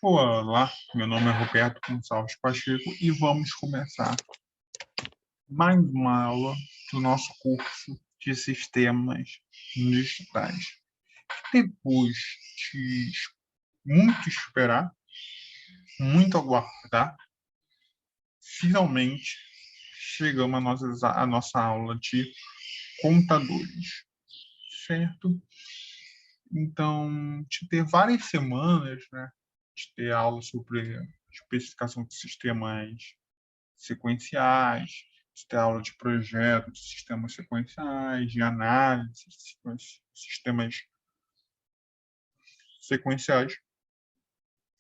Olá, meu nome é Roberto Gonçalves Pacheco e vamos começar mais uma aula do nosso curso de sistemas digitais. Depois de muito esperar, muito aguardar, finalmente chegamos à nossa aula de contadores, certo? Então, de ter várias semanas, né, de ter aula sobre especificação de sistemas sequenciais, de ter aula de projeto de sistemas sequenciais, de análise de sistemas sequenciais,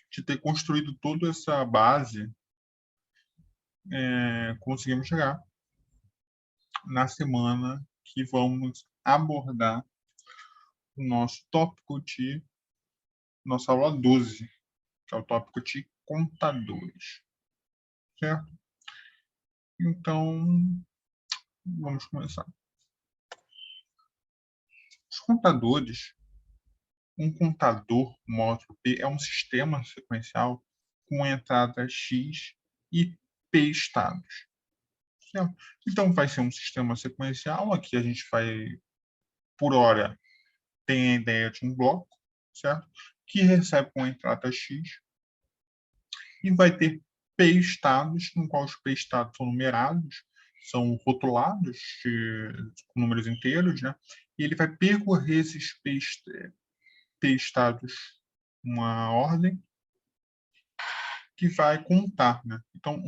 de ter construído toda essa base, conseguimos chegar na semana que vamos abordar o nosso tópico de nossa aula 12, que é o tópico de contadores, certo? Então, vamos começar. Os contadores, um contador módulo P é um sistema sequencial com entrada X e P estados, certo? Então, vai ser um sistema sequencial. Aqui a gente vai, por hora, tem a ideia de um bloco, certo? Que recebe com entrada X e vai ter P estados, no qual os P estados são numerados, são rotulados com números inteiros, né? E ele vai percorrer esses P estados uma ordem que vai contar, né? Então,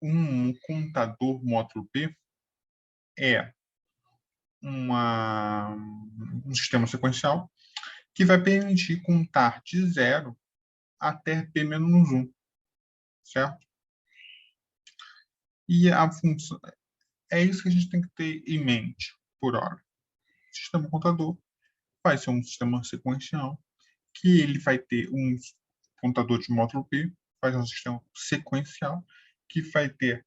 um contador módulo P é um sistema sequencial que vai permitir contar de 0 até P menos 1, certo? E a função é isso que a gente tem que ter em mente por hora. O sistema contador vai ser um sistema sequencial que ele vai ter um contador de módulo P, vai ser um sistema sequencial que vai ter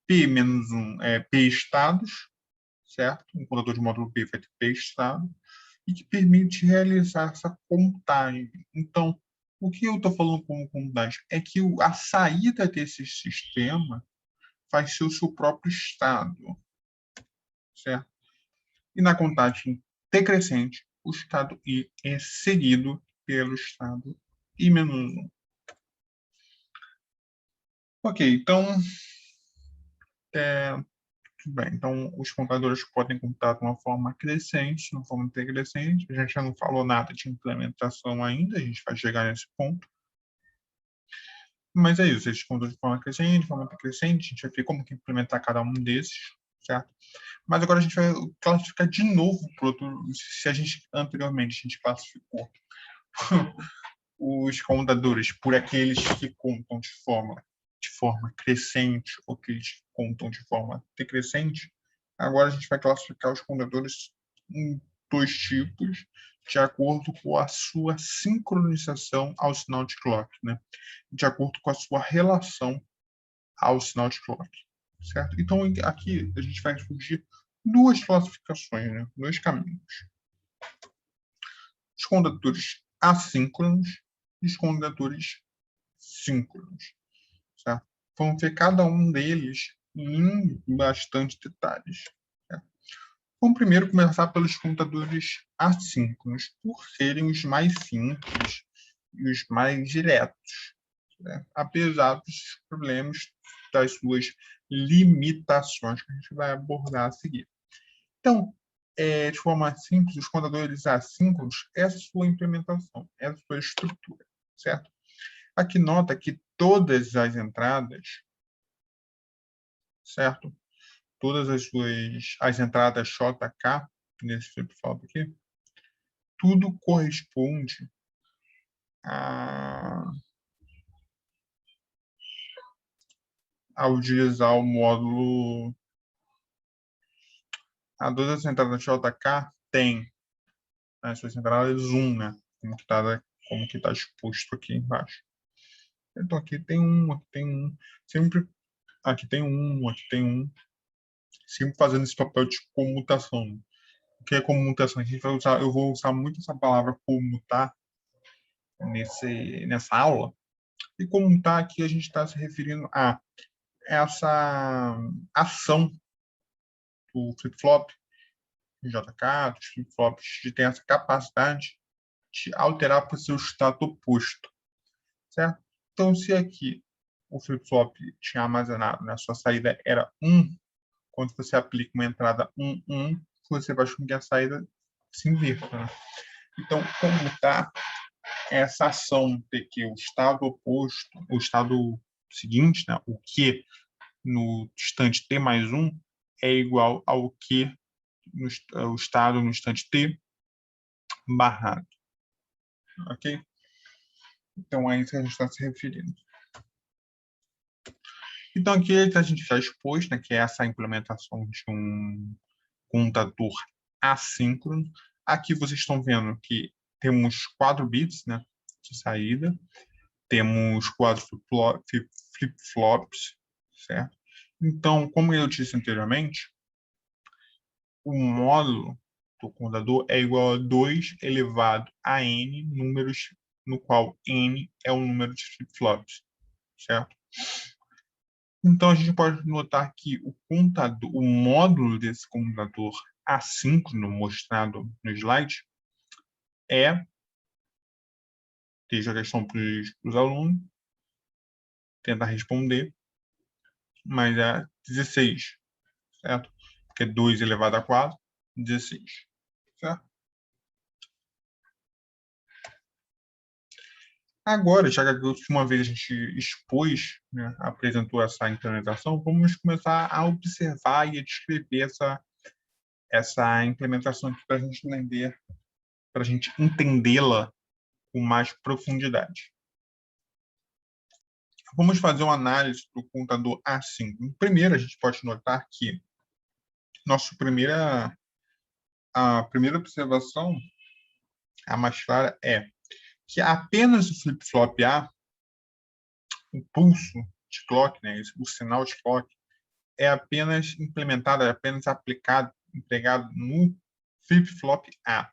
P menos 1 P estados, certo? Um contador de módulo P vai ter P estado e que permite realizar essa contagem. Então, o que eu estou falando como contagem é que a saída desse sistema vai ser o seu próprio estado, certo? E na contagem decrescente, o estado I é seguido pelo estado I menos 1. Ok, então, tudo bem. Então, os contadores podem contar de uma forma crescente, de uma forma decrescente. A gente já não falou nada de implementação ainda, a gente vai chegar nesse ponto. Mas é isso, eles contam de forma crescente, de forma decrescente, a gente vai ver como que implementar cada um desses, certo? Mas agora a gente vai classificar de novo o outro, se a gente anteriormente a gente classificou os contadores por aqueles que contam de forma crescente ou que eles contam de forma decrescente. Agora a gente vai classificar os contadores em dois tipos, de acordo com a sua sincronização ao sinal de clock, né? De acordo com a sua relação ao sinal de clock, certo? Então, aqui a gente vai discutir duas classificações, né? Dois caminhos. Os contadores assíncronos e os contadores síncronos, certo? Vamos ver cada um deles em bastante detalhes. Certo? Vamos primeiro começar pelos contadores assíncronos, por serem os mais simples e os mais diretos, né? Apesar dos problemas, das suas limitações que a gente vai abordar a seguir. Então, de forma simples, os contadores assíncronos é a sua implementação, é a sua estrutura, certo? Aqui nota que todas as entradas, certo? Todas as entradas JK, nesse flip-flop aqui, tudo corresponde a utilizar o módulo. A todas as entradas JK tem as suas entradas 1, né? Como que tá exposto aqui embaixo. Então aqui tem um, sempre aqui tem um, sempre fazendo esse papel de comutação. O que é comutação? Eu vou usar muito essa palavra comutar nessa aula. E como está aqui, a gente está se referindo a essa ação do flip-flop JK, dos flip-flops, de ter essa capacidade de alterar para o seu estado oposto, certo? Então, se aqui o flip-flop tinha armazenado, né, a sua saída era 1, quando você aplica uma entrada 1, 1, você vai achar que a saída se inverta, né? Então, como está essa ação de que o estado oposto, o estado seguinte, né, o Q no instante t mais 1, é igual ao Q o estado no instante t barrado. Ok? Então, é isso que a gente está se referindo. Então, aqui a gente já expôs, né, que é essa implementação de um contador assíncrono. Aqui vocês estão vendo que temos 4 bits, né, de saída, temos 4 flip-flops, certo? Então, como eu disse anteriormente, o módulo do contador é igual a 2 elevado a n números, no qual n é o número de flip-flops, certo? Então, a gente pode notar que o módulo desse contador assíncrono mostrado no slide deixa a questão para os alunos tentar responder, mas é 16, certo? Porque 2 elevado a 4, 16, certo? Agora, já que uma vez a gente expôs, né, apresentou essa implementação, vamos começar a observar e a descrever essa implementação aqui para a gente entender, para a gente entendê-la com mais profundidade. Vamos fazer uma análise do contador assíncrono. Primeiro, a gente pode notar que a primeira observação, a mais clara, é que apenas o flip-flop A, o pulso de clock, né, o sinal de clock, é apenas implementado, é apenas aplicado, empregado no flip-flop A.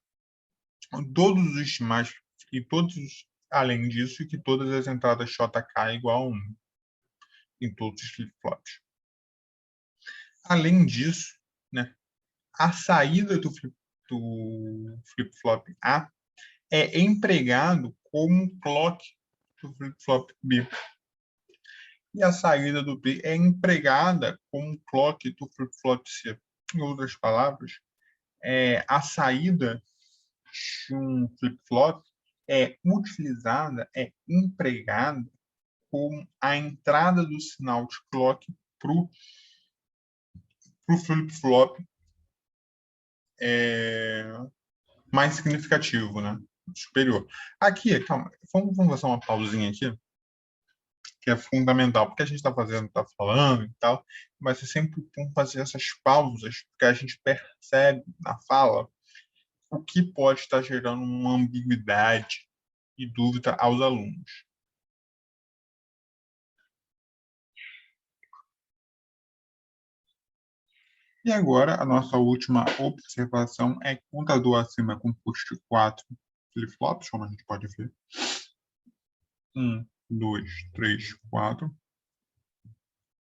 Todos os demais, e todos, além disso, que todas as entradas JK é igual a 1 em todos os flip-flops. Além disso, né, a saída do flip-flop A é empregado como clock do flip-flop B. E a saída do B é empregada como clock do flip-flop C. Em outras palavras, a saída de um flip-flop é utilizada, é empregada como a entrada do sinal de clock para o flip-flop mais significativo, né? Superior. Aqui, calma, vamos fazer uma pausinha aqui, que é fundamental, porque a gente está fazendo, está falando e tal, mas é sempre bom fazer essas pausas, porque a gente percebe na fala o que pode estar gerando uma ambiguidade e dúvida aos alunos. E agora, a nossa última observação é que o contador acima é composto de 4 flip-flops, como a gente pode ver. 1, 2, 3, 4.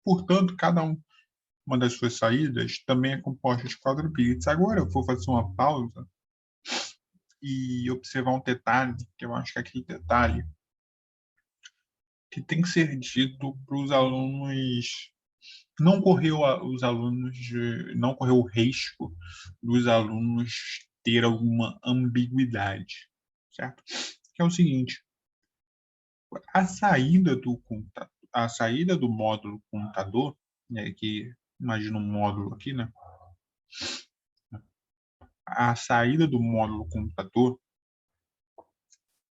Portanto, cada uma das suas saídas também é composta de 4 bits. Agora eu vou fazer uma pausa e observar um detalhe, que eu acho que é aquele detalhe que tem que ser dito para os alunos. Não correu não correu o risco dos alunos ter alguma ambiguidade, certo? Que é o seguinte: a saída do módulo computador, né, que imagina um módulo aqui, né? A saída do módulo computador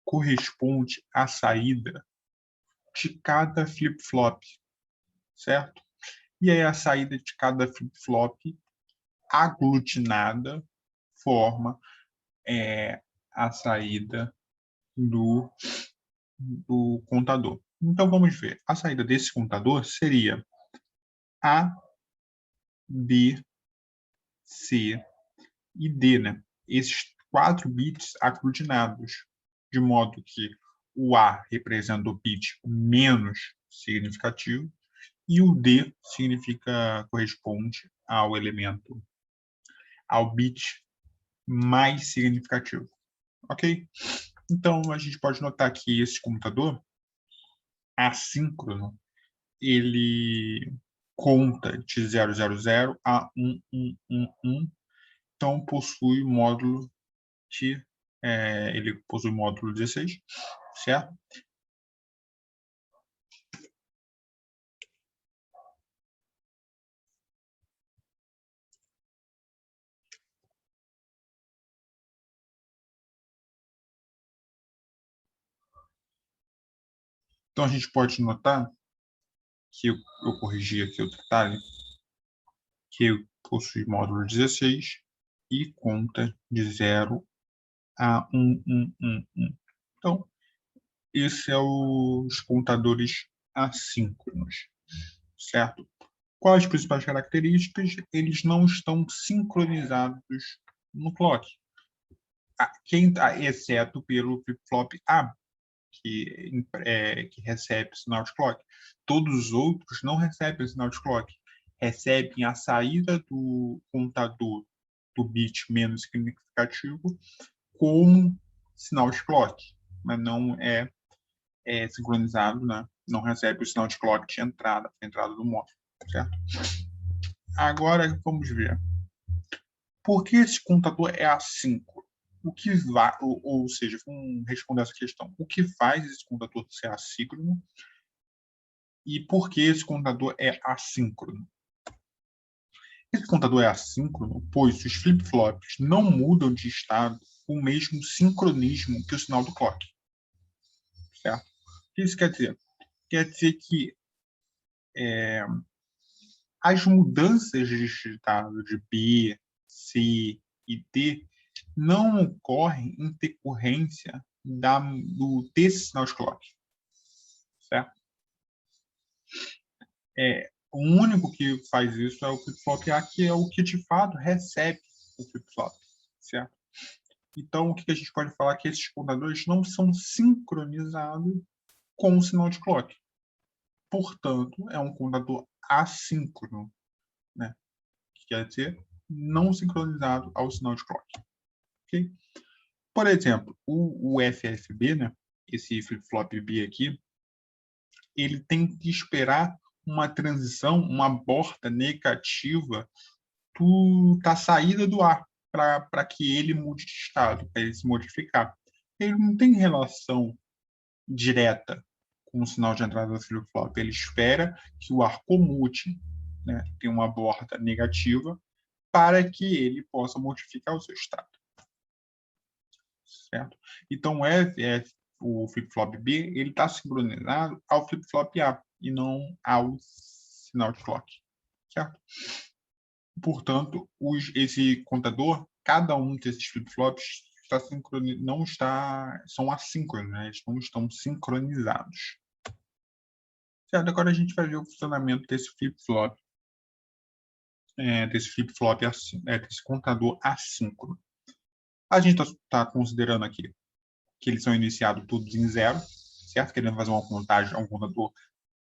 corresponde à saída de cada flip-flop, certo? E aí a saída de cada flip-flop aglutinada forma a saída do contador. Então vamos ver. A saída desse contador seria A, B, C e D, né? Esses 4 bits aglutinados, de modo que o A representa o bit menos significativo e o D corresponde ao elemento, ao bit mais significativo. Ok? Então, a gente pode notar que esse computador assíncrono, ele conta de 000 a 1111, então possui módulo ele possui módulo 16, certo? Então, a gente pode notar que eu corrigi aqui o detalhe, que possui módulo 16 e conta de 0 a 1111. Então, esse é os contadores assíncronos, certo? Quais as principais características? Eles não estão sincronizados no clock, exceto pelo flip-flop A, que recebe sinal de clock. Todos os outros não recebem sinal de clock, recebem a saída do contador do bit menos significativo como sinal de clock, mas não é sincronizado, né? Não recebe o sinal de clock de entrada do módulo, certo? Agora vamos ver. Por que esse contador é assíncrono? O que vai, ou seja, vamos responder essa questão. O que faz esse contador ser assíncrono e por que esse contador é assíncrono? Esse contador é assíncrono, pois os flip-flops não mudam de estado com o mesmo sincronismo que o sinal do clock. Certo? O que isso quer dizer? Quer dizer que as mudanças de estado de B, C e D não ocorrem em decorrência desse sinal de clock. Certo? O único que faz isso é o flip-flop A, que é o que de fato recebe o flip-flop. Certo? Então, o que a gente pode falar é que esses contadores não são sincronizados com o sinal de clock. Portanto, é um contador assíncrono, né? Que quer dizer não sincronizado ao sinal de clock. Okay? Por exemplo, o FFB, né? Esse flip-flop B aqui, ele tem que esperar uma transição, uma borda negativa da saída do ar para que ele mude de estado, para ele se modificar. Ele não tem relação direta com o sinal de entrada do flip-flop. Ele espera que o ar comute, né, tenha uma borda negativa, para que ele possa modificar o seu estado. Certo? Então, o flip-flop B ele está sincronizado ao flip-flop A e não ao sinal de clock. Certo? Portanto, esse contador, cada um desses flip-flops são assíncronos, né? Eles não estão sincronizados. Certo? Agora a gente vai ver o funcionamento desse flip-flop, desse contador assíncrono. A gente está considerando aqui que eles são iniciados todos em 0, certo? Querendo fazer uma contagem, um contador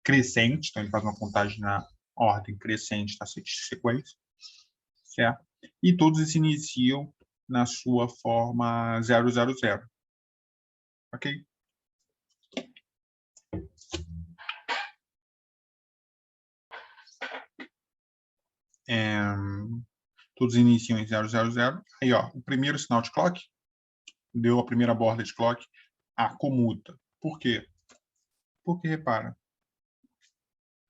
crescente, então ele faz uma contagem na ordem crescente da sequência, certo? E todos se iniciam na sua forma 000, ok? Todos iniciam em 000. Aí, ó, o primeiro sinal de clock, deu a primeira borda de clock, comuta. Por quê? Porque, repara,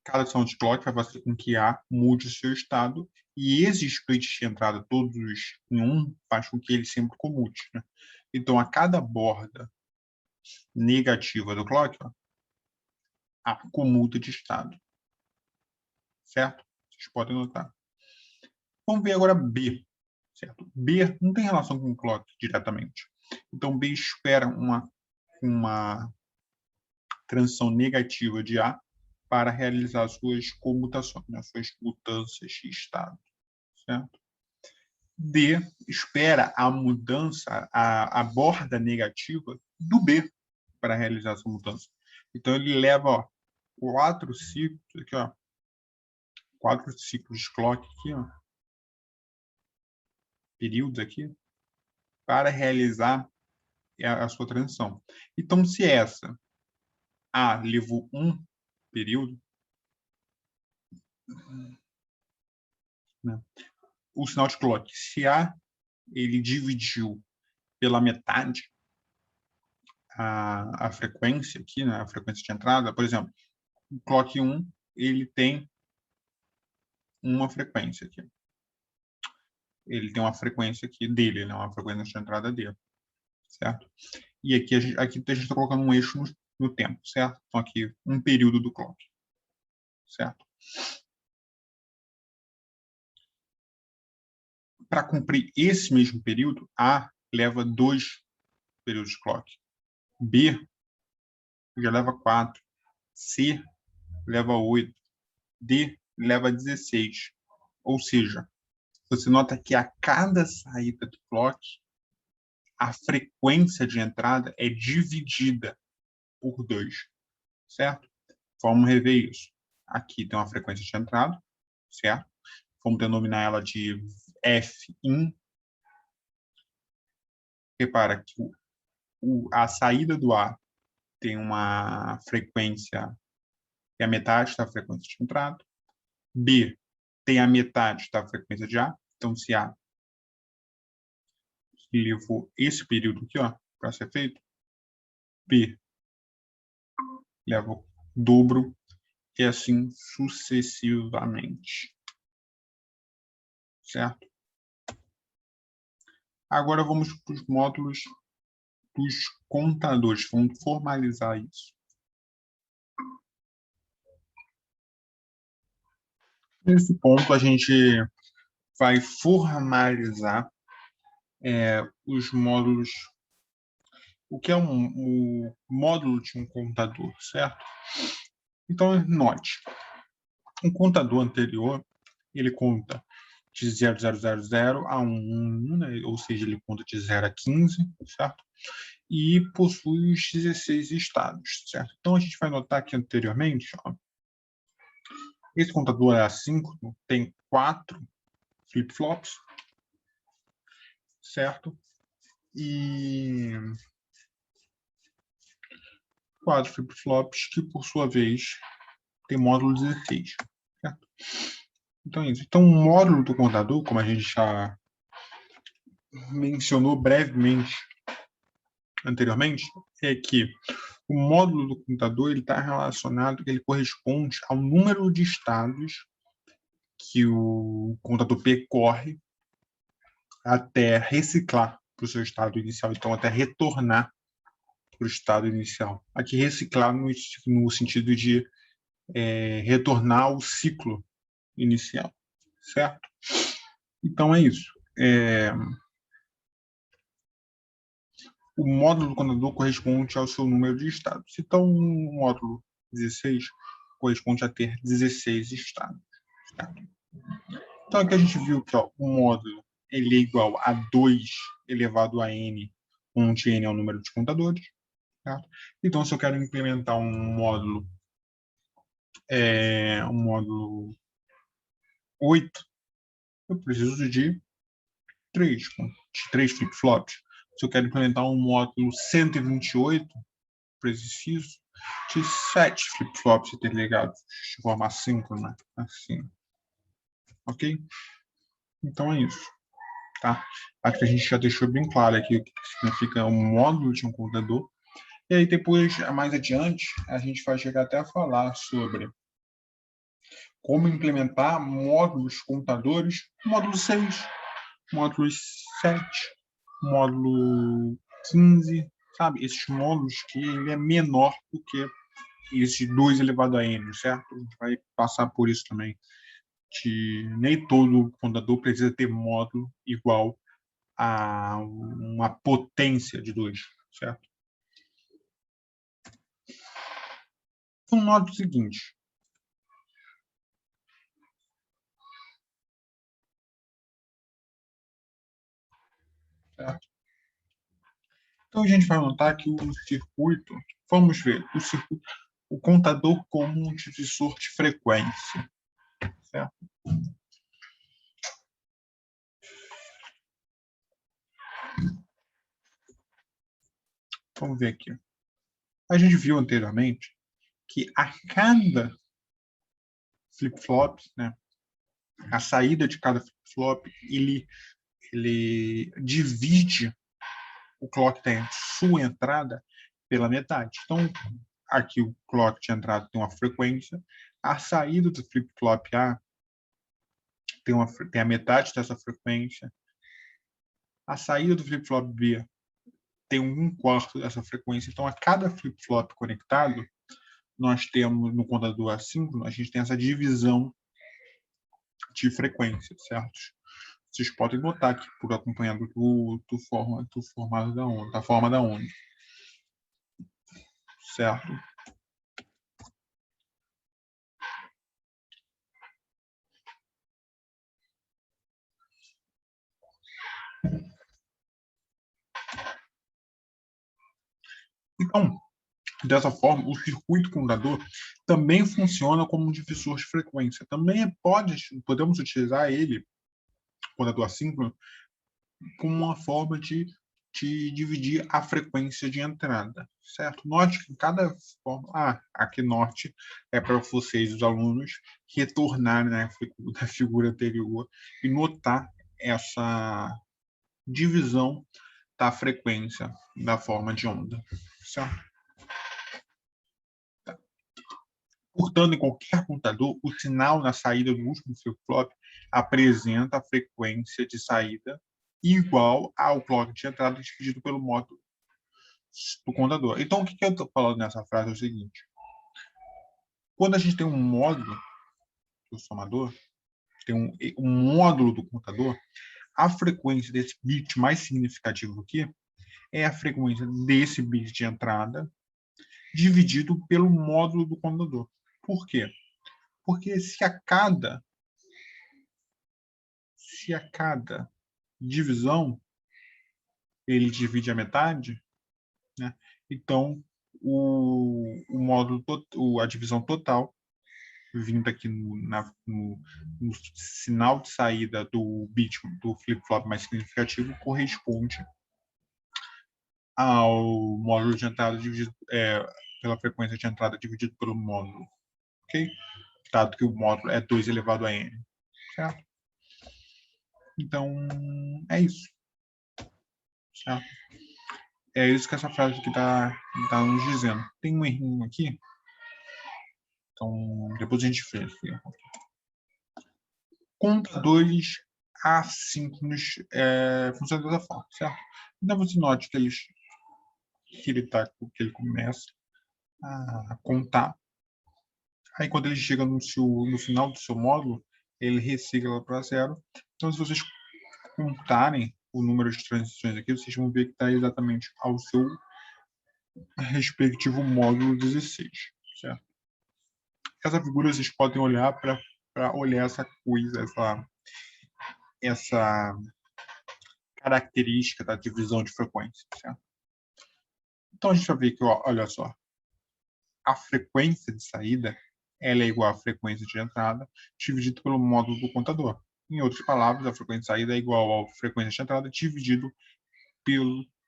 cada sinal de clock vai fazer com que A mude o seu estado e esse split de entrada todos em um faz com que ele sempre comute. Né? Então, a cada borda negativa do clock, ó, A comuta de estado. Certo? Vocês podem notar. Vamos ver agora B. Certo? B não tem relação com o clock diretamente. Então, B espera uma transição negativa de A para realizar suas comutações, né, suas mudanças de estado. Certo? D espera a mudança, a borda negativa do B. para realizar essa mudança. Então, ele leva, ó, 4 ciclos aqui, ó, 4 ciclos de clock aqui, ó, períodos aqui, para realizar a sua transição. Então, se essa A levou um período, né, o sinal de clock, se A ele dividiu pela metade a frequência aqui, né, a frequência de entrada, por exemplo, o clock 1 ele tem uma frequência aqui. Ele tem uma frequência aqui dele, né, uma frequência de entrada dele, certo? E aqui a gente está colocando um eixo no tempo, certo? Então aqui um período do clock, certo? Para cumprir esse mesmo período, A leva 2 períodos de clock. B já leva 4. C leva 8. D leva 16. Ou seja, você nota que a cada saída do clock, a frequência de entrada é dividida por 2, certo? Vamos rever isso. Aqui tem uma frequência de entrada, certo? Vamos denominar ela de Fin. Repara que a saída do A tem uma frequência que é a metade da frequência de entrada. B tem a metade da frequência de A. Então, se A levou esse período aqui, ó, para ser feito, B leva o dobro e assim sucessivamente. Certo? Agora vamos para os módulos dos contadores. Vamos formalizar isso. Nesse ponto, a gente vai formalizar os módulos. O que é o módulo de um contador, certo? Então, note. Um contador anterior, ele conta de 0000 a 1, né? Ou seja, ele conta de 0 a 15, certo? E possui os 16 estados, certo? Então, a gente vai notar que anteriormente, ó, esse contador é assíncrono, tem 4 flip-flops, certo? E 4 flip-flops que, por sua vez, tem módulo 16, certo? Então, é isso. Então, o módulo do contador, como a gente já mencionou brevemente anteriormente, é que o módulo do computador está relacionado, ele corresponde ao número de estados que o computador percorre até reciclar para o seu estado inicial, então até retornar para o estado inicial. Aqui reciclar no sentido de retornar ao ciclo inicial, certo? Então é isso. O módulo do contador corresponde ao seu número de estados. Então, o módulo 16 corresponde a ter 16 estados. Certo? Então, aqui a gente viu que ó, o módulo ele é igual a 2 elevado a n, onde n é o número de contadores. Certo? Então, se eu quero implementar um módulo 8, eu preciso de 3 flip-flops. Se eu quero implementar um módulo 128, preciso de 7 flip-flops interligados de forma assíncrona, assim. Ok? Então é isso. Tá? Acho que a gente já deixou bem claro aqui o que significa um módulo de um computador. E aí depois, mais adiante, a gente vai chegar até a falar sobre como implementar módulos computadores, módulo 6, módulo 7, módulo 15, sabe? Esses módulos que ele é menor do que esse 2 elevado a n, certo? A gente vai passar por isso também. Nem todo computador precisa ter módulo igual a uma potência de 2, certo? Então, note o seguinte. Certo? Então a gente vai notar que o circuito, vamos ver, o contador como um divisor de frequência, certo? Vamos ver aqui. A gente viu anteriormente que a cada flip-flop, né, a saída de cada flip-flop, ele divide o clock tem sua entrada pela metade. Então, aqui o clock de entrada tem uma frequência, a saída do flip-flop A tem a metade dessa frequência, a saída do flip-flop B tem 1/4 dessa frequência. Então, a cada flip-flop conectado, nós temos no contador assíncrono, a gente tem essa divisão de frequência, certo? Vocês podem notar aqui por acompanhando do formato da onda, da forma da onda, certo? Então, dessa forma, o circuito contador também funciona como um divisor de frequência. Também podemos utilizar ele, contador assíncrono, como uma forma de dividir a frequência de entrada, certo? Note que cada forma... aqui norte é para vocês, os alunos, retornarem na figura anterior e notar essa divisão da frequência da forma de onda, certo? Portanto, em qualquer computador, o sinal na saída do último flip-flop apresenta a frequência de saída igual ao clock de entrada dividido pelo módulo do contador. Então, o que eu estou falando nessa frase é o seguinte. Quando a gente tem um módulo do somador, tem um módulo do contador, a frequência desse bit mais significativo aqui é a frequência desse bit de entrada dividido pelo módulo do contador. Por quê? Porque se a cada divisão ele divide a metade, né? Então o módulo, a divisão total, vindo aqui no sinal de saída do bit do flip-flop mais significativo, corresponde ao módulo de entrada dividido pela frequência de entrada dividido pelo módulo, ok? Dado que o módulo é 2 elevado a n, certo? Então, é isso, certo? É isso que essa frase aqui está nos dizendo. Tem um errinho aqui, então depois a gente vê. Contadores assíncronos funcionam dessa forma, certo? Então você note que ele começa a contar. Aí quando ele chega no final do seu módulo, ele recicla para 0. Então se vocês contarem o número de transições aqui, vocês vão ver que está exatamente ao seu respectivo módulo 16, certo? Essa figura vocês podem olhar para olhar essa coisa, essa característica da divisão de frequência, certo? Então a gente vai ver que, olha só, a frequência de saída ela é igual à frequência de entrada dividido pelo módulo do contador. Em outras palavras, a frequência de saída é igual à frequência de entrada dividido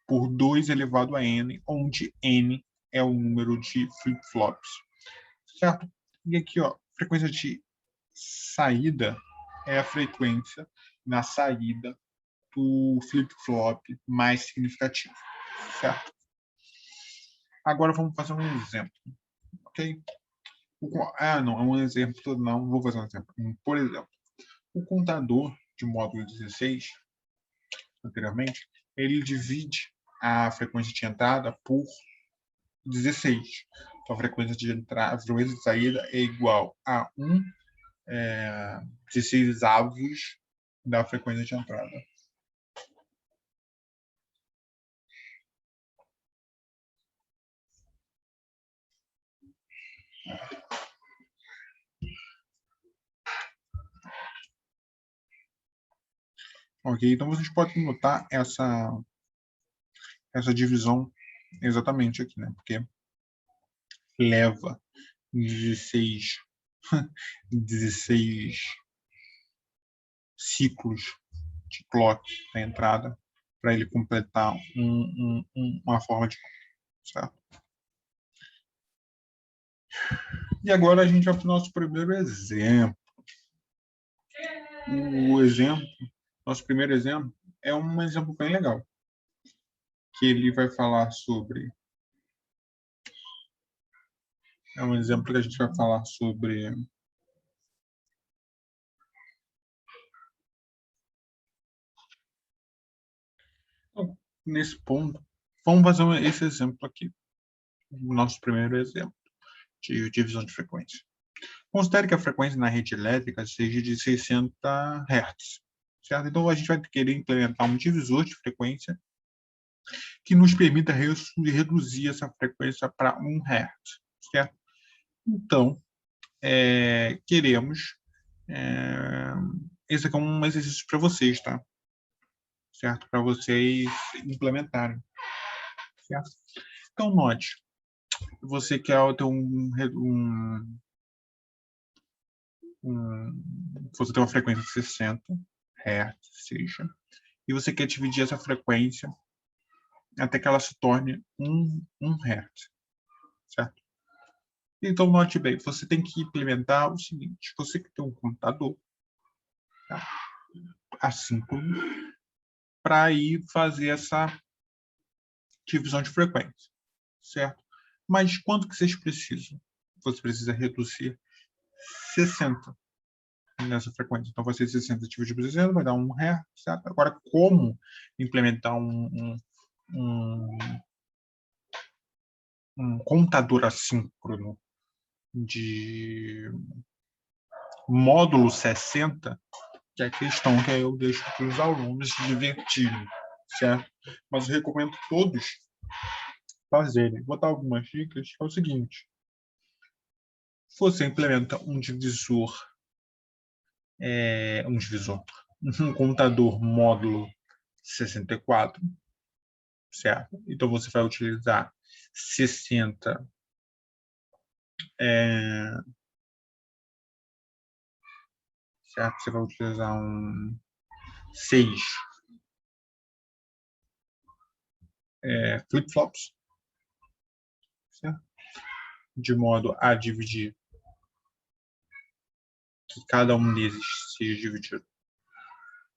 por 2 elevado a n, onde n é o número de flip-flops, certo? E aqui, frequência de saída é a frequência na saída do flip-flop mais significativo, certo? Agora vamos fazer um exemplo, ok? Não, é um exemplo, não vou fazer um exemplo. Por exemplo, o contador de módulo 16, anteriormente, ele divide a frequência de entrada por 16. Então, a frequência de entrada, a frequência de saída é igual a 16 avos da frequência de entrada. Ok, então vocês podem notar essa divisão exatamente aqui, né? Porque leva 16 ciclos de clock na entrada para ele completar uma forma de conta, certo? E agora a gente vai para o nosso primeiro exemplo. Nosso primeiro exemplo é um exemplo bem legal, que ele vai falar sobre... É um exemplo que a gente vai falar sobre... Então, nesse ponto, vamos fazer esse exemplo aqui, o nosso primeiro exemplo de divisão de frequência. Considere que a frequência na rede elétrica seja de 60 Hz, certo? Então, a gente vai querer implementar um divisor de frequência que nos permita reduzir essa frequência para 1 Hz, certo? Então, queremos... esse aqui é um exercício para vocês, tá? Certo? Para vocês implementarem, certo? Então, note, você quer ter você tem uma frequência de 60 Hz, seja, e você quer dividir essa frequência até que ela se torne 1 Hz, certo? Então, note bem, você tem que implementar o seguinte: você que tem um computador, tá? Assíncrono, para ir fazer essa divisão de frequência, certo? Mas quanto que vocês precisam? Você precisa reduzir 60 nessa frequência. Então, vai ser 60 dividido por 60, vai dar 1 Hz, certo? Agora, como implementar um contador assíncrono de módulo 60, que é a questão que eu deixo para os alunos se divertirem, certo? Mas eu recomendo todos fazerem. Vou dar algumas dicas, que é o seguinte: você implementa um contador módulo 64, certo? Então, você vai utilizar 60 certo? Você vai utilizar 6 flip-flops, certo? De modo a dividir, que cada um deles seja dividido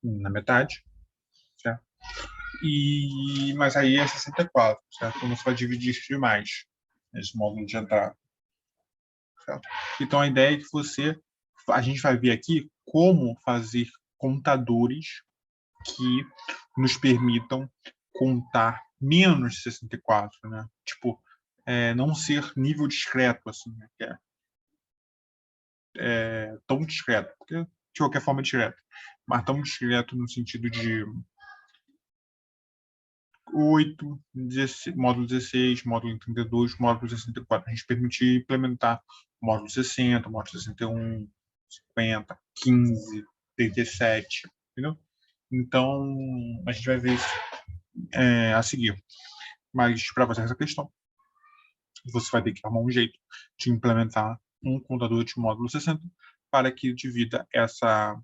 na metade, certo? Mas aí é 64, certo? Então, você vai dividir isso demais, esse módulo de entrada, certo? Então, a ideia é que a gente vai ver aqui como fazer contadores que nos permitam contar menos 64, né? Tipo, não ser nível discreto, assim, né? Que tão discreto, porque de qualquer forma é discreto, mas tão discreto no sentido de 8, 16, módulo 16, módulo 32, módulo 64. A gente permitir implementar módulo 60, módulo 61, 50, 15, 37, entendeu? Então, a gente vai ver isso a seguir. Mas, para fazer essa questão, você vai ter que arrumar um jeito de implementar um contador de módulo 60 para que divida essa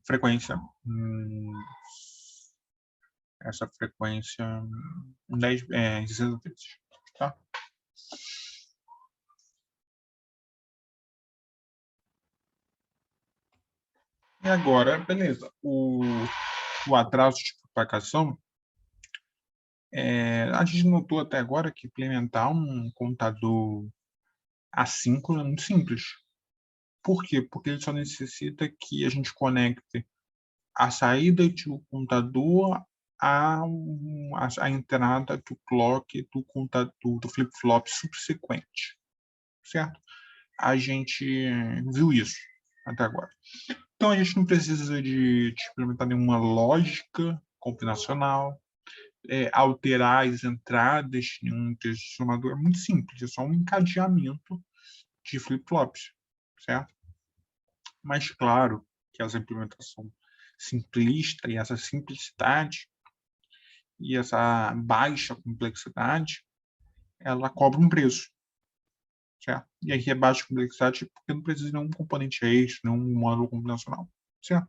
frequência em 60 vezes, tá? E agora, beleza, o atraso de propagação, a gente notou até agora que implementar um contador assíncrono é muito simples. Por quê? Porque ele só necessita que a gente conecte a saída do computador à entrada do clock do computador, do flip-flop subsequente, certo? A gente viu isso até agora. Então, a gente não precisa de implementar nenhuma lógica combinacional, alterar as entradas em um transformador. É muito simples, é só um encadeamento de flip-flops, certo? Mas, claro, que essa implementação simplista e essa simplicidade e essa baixa complexidade, ela cobra um preço, certo? E aqui é baixa complexidade porque não precisa de nenhum componente extra, nenhum módulo computacional, certo?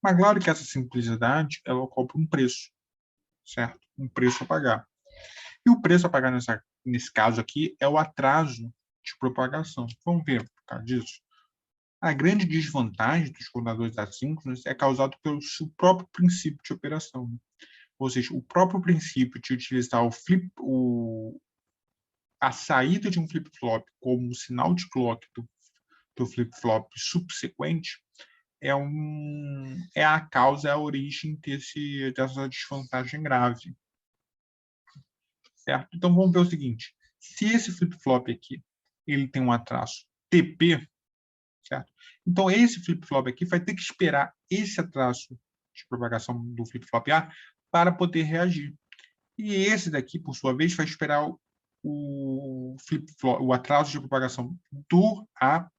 Mas claro que essa simplicidade, ela cobra um preço, certo? Um preço a pagar. E o preço a pagar nesse caso aqui é o atraso de propagação. Vamos ver por causa disso. A grande desvantagem dos contadores assíncronos é causado pelo seu próprio princípio de operação. Né? Ou seja, o próprio princípio de utilizar a saída de um flip-flop como sinal de clock do flip-flop subsequente é a causa, é a origem dessa desvantagem grave. Certo? Então, vamos ver o seguinte. Se esse flip-flop aqui ele tem um atraso TP, certo? Então, esse flip-flop aqui vai ter que esperar esse atraso de propagação do flip-flop A para poder reagir. E esse daqui, por sua vez, vai esperar o atraso de propagação do A,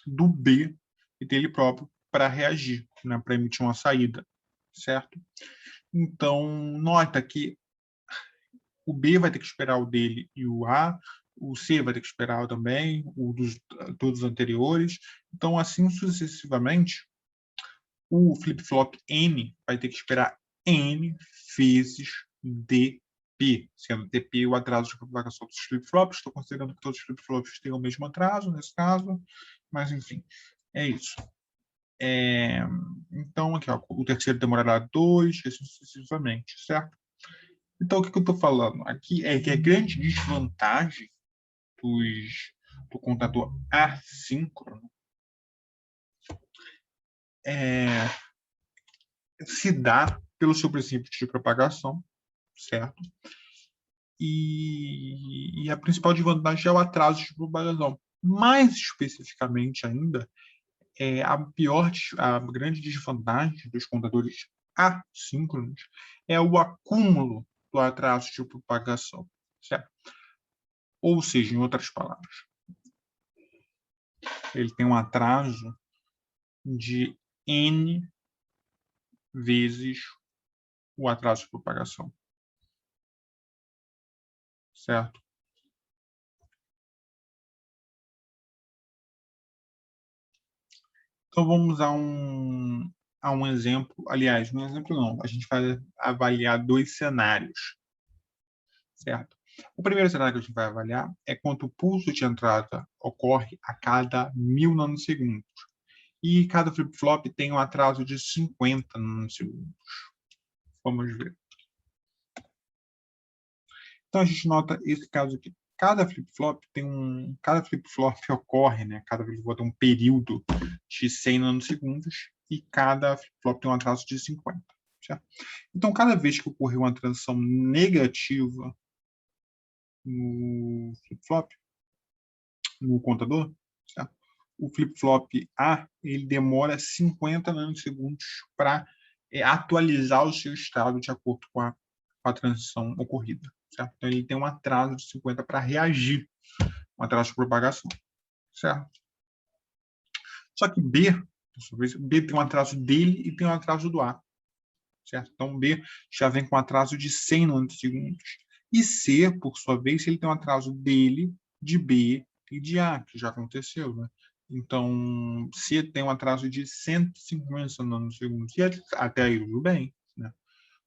do B e dele próprio para reagir, né, para emitir uma saída, certo? Então, nota que o B vai ter que esperar o dele e o A, o C vai ter que esperar também, todos os anteriores. Então, assim sucessivamente, o flip-flop N vai ter que esperar N vezes DP, sendo DP o atraso de propagação dos flip-flops. Estou considerando que todos os flip-flops têm o mesmo atraso nesse caso, mas enfim, é isso. Então, aqui, ó, o terceiro demorará 2, e assim sucessivamente, certo? Então, o que eu estou falando aqui é que a grande desvantagem do contador assíncrono se dá pelo seu princípio de propagação, certo? E a principal desvantagem é o atraso de propagação. Mais especificamente ainda, a grande desvantagem dos contadores assíncronos é o acúmulo do atraso de propagação, certo? Ou seja, em outras palavras, ele tem um atraso de N vezes o atraso de propagação, certo? Então, vamos a um exemplo. Aliás, um exemplo não. A gente vai avaliar 2 cenários, certo? O primeiro cenário que a gente vai avaliar é quanto o pulso de entrada ocorre a cada 1000 nanosegundos. E cada flip-flop tem um atraso de 50 nanosegundos. Vamos ver. Então, a gente nota esse caso aqui. Cada flip-flop ocorre, né? Cada flip-flop tem um período de 100 nanosegundos e cada flip-flop tem um atraso de 50. Certo? Então, cada vez que ocorrer uma transição negativa no flip-flop, no contador, certo? O flip-flop A ele demora 50 nanosegundos para atualizar o seu estado de acordo com a transição ocorrida. Certo? Então, ele tem um atraso de 50 para reagir, um atraso de propagação. Certo? Só que B, por sua vez, B tem um atraso dele e tem um atraso do A. Certo? Então, B já vem com um atraso de 100 nanosegundos. E C, por sua vez, ele tem um atraso dele, de B e de A, que já aconteceu. Né? Então, C tem um atraso de 150 nanosegundos. E até aí tudo bem. Né?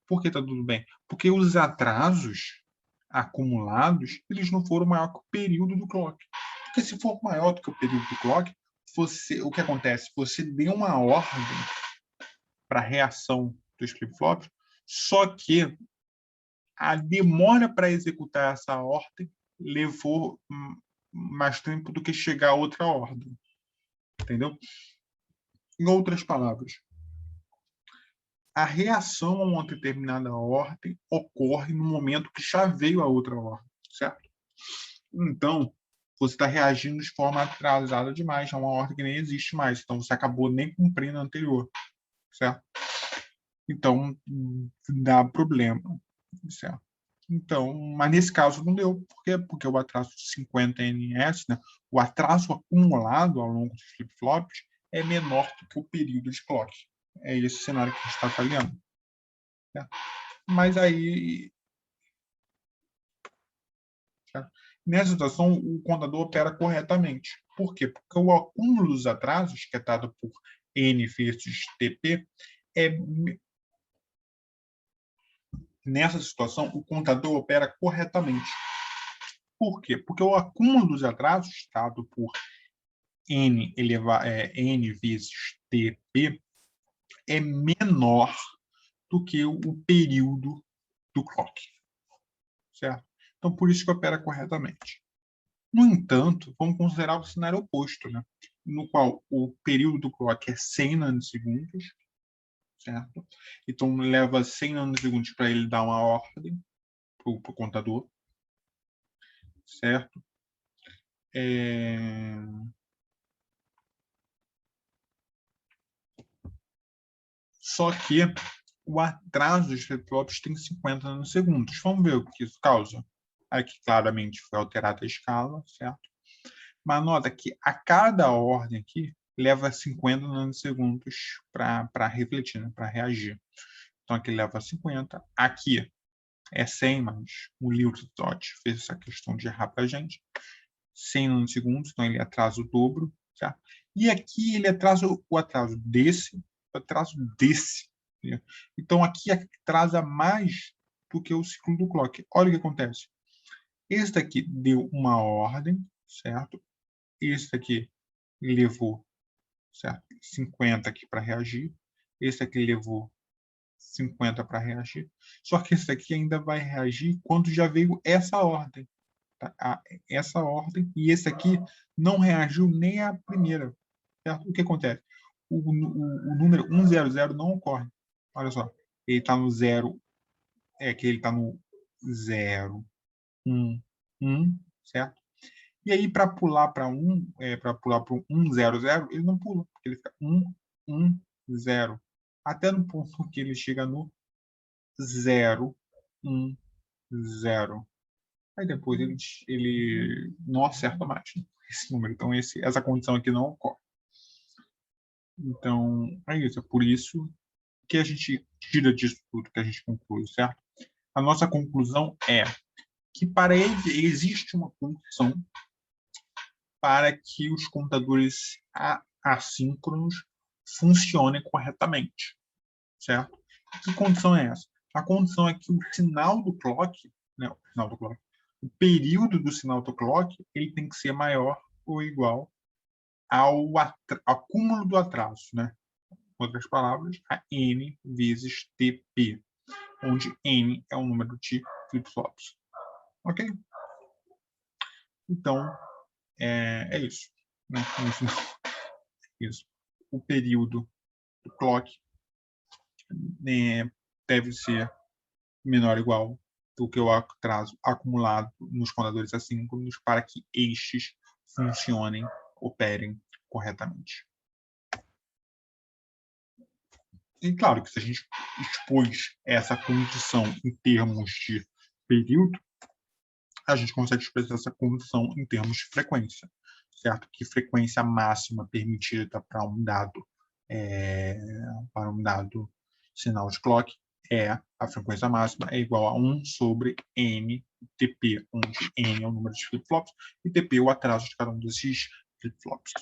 Por que está tudo bem? Porque os atrasos acumulados, eles não foram maior que o período do clock. Porque se for maior do que o período do clock, o que acontece? Você deu uma ordem para a reação dos flip-flops, só que a demora para executar essa ordem levou mais tempo do que chegar a outra ordem. Entendeu? Em outras palavras, a reação a uma determinada ordem ocorre no momento que já veio a outra ordem, certo? Então, você está reagindo de forma atrasada demais a uma ordem que nem existe mais. Então, você acabou nem cumprindo a anterior, certo? Então, dá problema, certo? Então, mas nesse caso não deu. Por quê? Porque o atraso de 50 ns, né, o atraso acumulado ao longo dos flip-flops é menor do que o período de clock. É esse cenário que a gente está avaliando. Certo? Mas aí, certo? Nessa situação, o contador opera corretamente. Por quê? Porque o acúmulo dos atrasos, que é dado por N vezes TP, nessa situação, o contador opera corretamente. Por quê? Porque o acúmulo dos atrasos, dado por N vezes TP, é menor do que o período do clock. Certo? Então, por isso que opera corretamente. No entanto, vamos considerar o cenário oposto, né? No qual o período do clock é 100 nanosegundos, certo? Então, leva 100 nanosegundos para ele dar uma ordem para o contador, certo? Só que o atraso dos flip-flops tem 50 nanosegundos. Vamos ver o que isso causa. Aqui, claramente, foi alterada a escala, certo? Mas nota que a cada ordem aqui leva 50 nanosegundos para refletir, né? Para reagir. Então, aqui leva 50. Aqui é 100, mas o Liutot fez essa questão de errar para a gente. 100 nanosegundos, então ele atrasa o dobro. Certo? E aqui ele atrasa o atraso desse, o atraso desse. Né? Então, aqui atrasa mais do que o ciclo do clock. Olha o que acontece. Esse daqui deu uma ordem, certo? Esse daqui levou, certo? 50 aqui para reagir. Esse aqui levou 50 para reagir. Só que esse aqui ainda vai reagir quando já veio essa ordem. Tá? Essa ordem. E esse aqui não reagiu nem a primeira. Certo? O que acontece? O número 100 não ocorre. Olha só. Ele está no 0. Que ele está no 0, 1, 1, certo? E aí, para pular para para pular para o 100, ele não pula, porque ele fica 110. Até no ponto que ele chega no 010. Aí depois ele não acerta mais esse número. Então, essa condição aqui não ocorre. Então, é isso. É por isso que a gente tira disso tudo, que a gente conclui, certo? A nossa conclusão é que para ele existe uma condição para que os computadores assíncronos funcionem corretamente, certo? Que condição é essa? A condição é que o sinal do clock, né, o período do sinal do clock, ele tem que ser maior ou igual ao acúmulo do atraso, né? Em outras palavras, a n vezes TP, onde n é o número de flip-flops. Ok? Então, é isso. Né? Isso. O período do clock deve ser menor ou igual do que o atraso acumulado nos contadores assíncronos para que estes funcionem, operem corretamente. E claro que se a gente expôs essa condição em termos de período, a gente consegue expressar essa condição em termos de frequência, certo? Que frequência máxima permitida para um dado sinal de clock a frequência máxima é igual a 1 sobre n TP, onde n é o número de flip-flops e TP é o atraso de cada um desses flip-flops.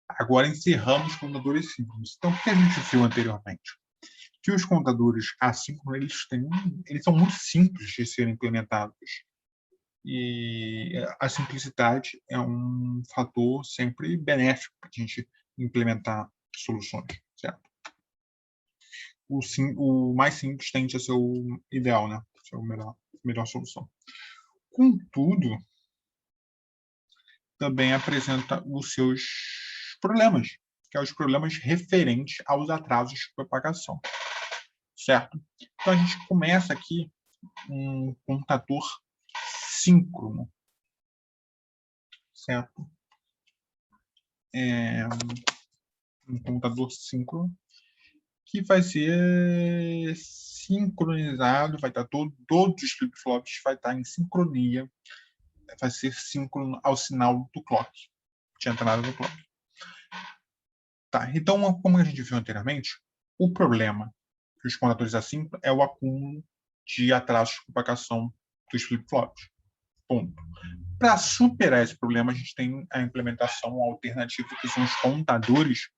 Agora encerramos os contadores síncronos. Então, o que a gente viu anteriormente? Que os contadores assíncronos eles são muito simples de serem implementados. E a simplicidade é um fator sempre benéfico para a gente implementar soluções, certo? O mais simples tende a ser o ideal, né? Ser a melhor solução. Contudo, também apresenta os seus problemas, que são os problemas referentes aos atrasos de propagação, certo? Então, a gente começa aqui um computador síncrono, certo? Um computador síncrono que vai ser sincronizado, vai estar todos os flip-flops vai estar em sincronia, vai ser síncrono ao sinal do clock, de entrada do clock. Tá, então, como a gente viu anteriormente, o problema dos contadores assíncronos é o acúmulo de atrasos de propagação dos flip-flops. Ponto. Para superar esse problema, a gente tem a implementação alternativa, que são os contadores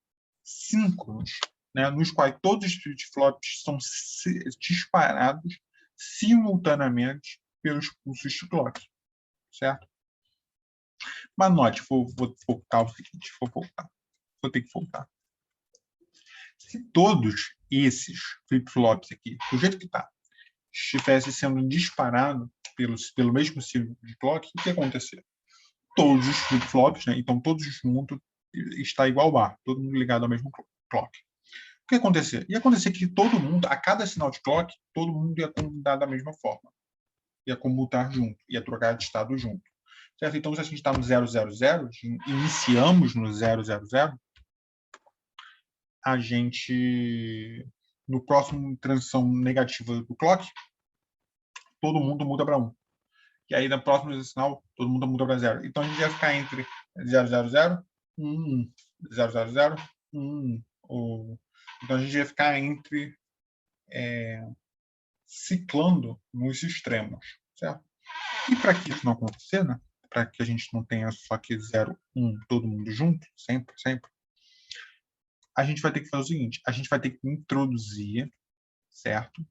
síncronos, né, nos quais todos os flip-flops são disparados simultaneamente pelos pulsos de clock, certo? Mas note, vou voltar o seguinte, vou ter que voltar. Se todos esses flip-flops aqui, do jeito que está, estivessem sendo disparados pelo mesmo ciclo de clock, o que ia acontecer? Todos os flip-flops, né, então todos os mundos está igual a, todo mundo ligado ao mesmo clock. O que ia acontecer? Ia acontecer que todo mundo, a cada sinal de clock, todo mundo ia comutar da mesma forma. Ia comutar junto, ia trocar de estado junto. Certo? Então, se a gente está no 000, iniciamos no 000, a gente, no próximo transição negativa do clock, todo mundo muda para 1. E aí, na próxima sinal, todo mundo muda para 0. Então, a gente ia ficar entre 000, 1, 000, 1. Então, a gente ia ficar entre ciclando nos extremos, certo? E para que isso não aconteça, né? Para que a gente não tenha só que 0, 1, todo mundo junto, sempre, a gente vai ter que fazer o seguinte, a gente vai ter que introduzir, certo?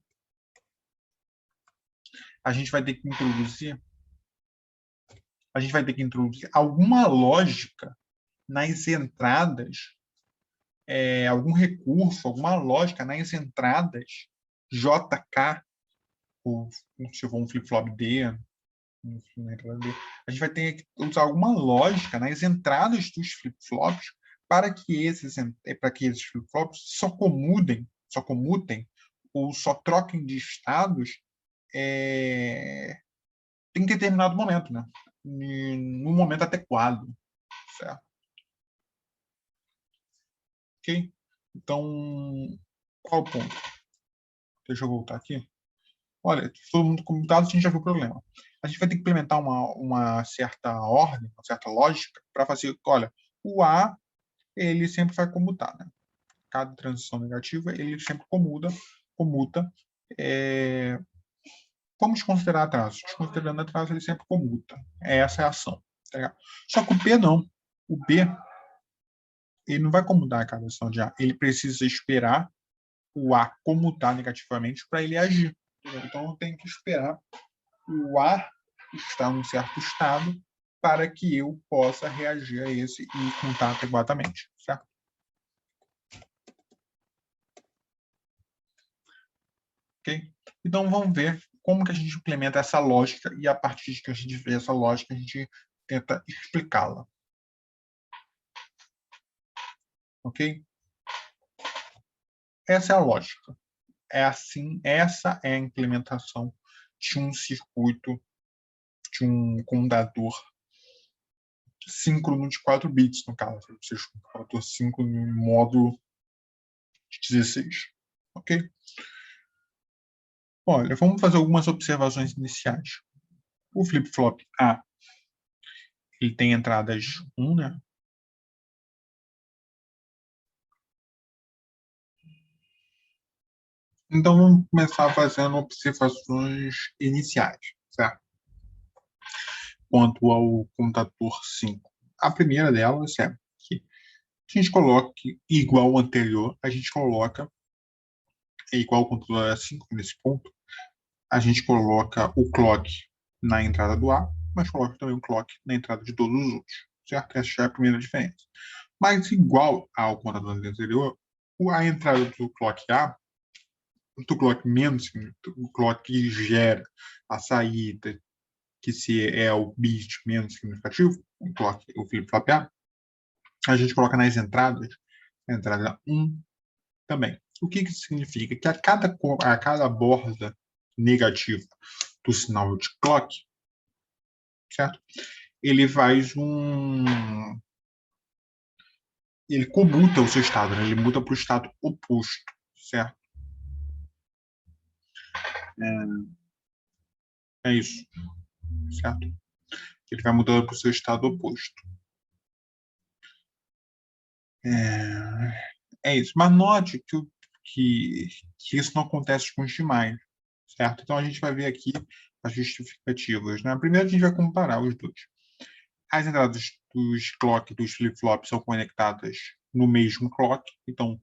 A gente vai ter que introduzir alguma lógica nas entradas, algum recurso, alguma lógica nas entradas JK, ou se for um flip-flop D, a gente vai ter que usar alguma lógica nas entradas dos flip-flops para que esses flip-flops só comutem ou só troquem de estados em determinado momento, né? No momento adequado, certo? Ok? Então, qual o ponto? Deixa eu voltar aqui. Olha, todo mundo comutado, a gente já viu o problema. A gente vai ter que implementar uma certa ordem, uma certa lógica para fazer, olha, o A, ele sempre vai comutar, né? Cada transição negativa, ele sempre comuta. Vamos considerar atraso. Desconsiderando atraso, ele sempre comuta. Essa é a ação. Tá? Só que o B não. O B, ele não vai comutar a cada ação de A. Ele precisa esperar o A comutar negativamente para ele agir. Entendeu? Então, eu tenho que esperar o A estar em um certo estado para que eu possa reagir a esse e comutar adequadamente. Certo? Ok? Então, vamos ver como que a gente implementa essa lógica e a partir de que a gente vê essa lógica, a gente tenta explicá-la. Ok? Essa é a lógica. É assim, essa é a implementação de um circuito, de um contador síncrono de 4 bits, no caso. Ou seja, um contador síncrono em módulo de 16. Ok? Olha, vamos fazer algumas observações iniciais. O flip-flop A, ele tem entradas 1, né? Então, vamos começar fazendo observações iniciais, certo? Quanto ao contador 5. A primeira delas é que a gente coloca igual ao anterior, a gente coloca, igual ao contador 5 nesse ponto, a gente coloca o clock na entrada do A, mas coloca também o clock na entrada de todos os outros, certo? Essa já é a primeira diferença. Mas igual ao contador anterior, a entrada do clock A, do clock menos, o clock que gera a saída, que se é o bit menos significativo, o flip-flop A gente coloca nas entradas, a entrada 1 também. O que isso significa? Que a cada borda negativa do sinal de clock, certo? Ele faz ele comuta o seu estado, né? Ele muda para o estado oposto, certo? É isso, certo? Ele vai mudando para o seu estado oposto. É isso. Mas note que isso não acontece com os demais, certo? Então a gente vai ver aqui as justificativas, né? Primeiro a gente vai comparar os dois. As entradas dos clock e dos flip-flops são conectadas no mesmo clock, então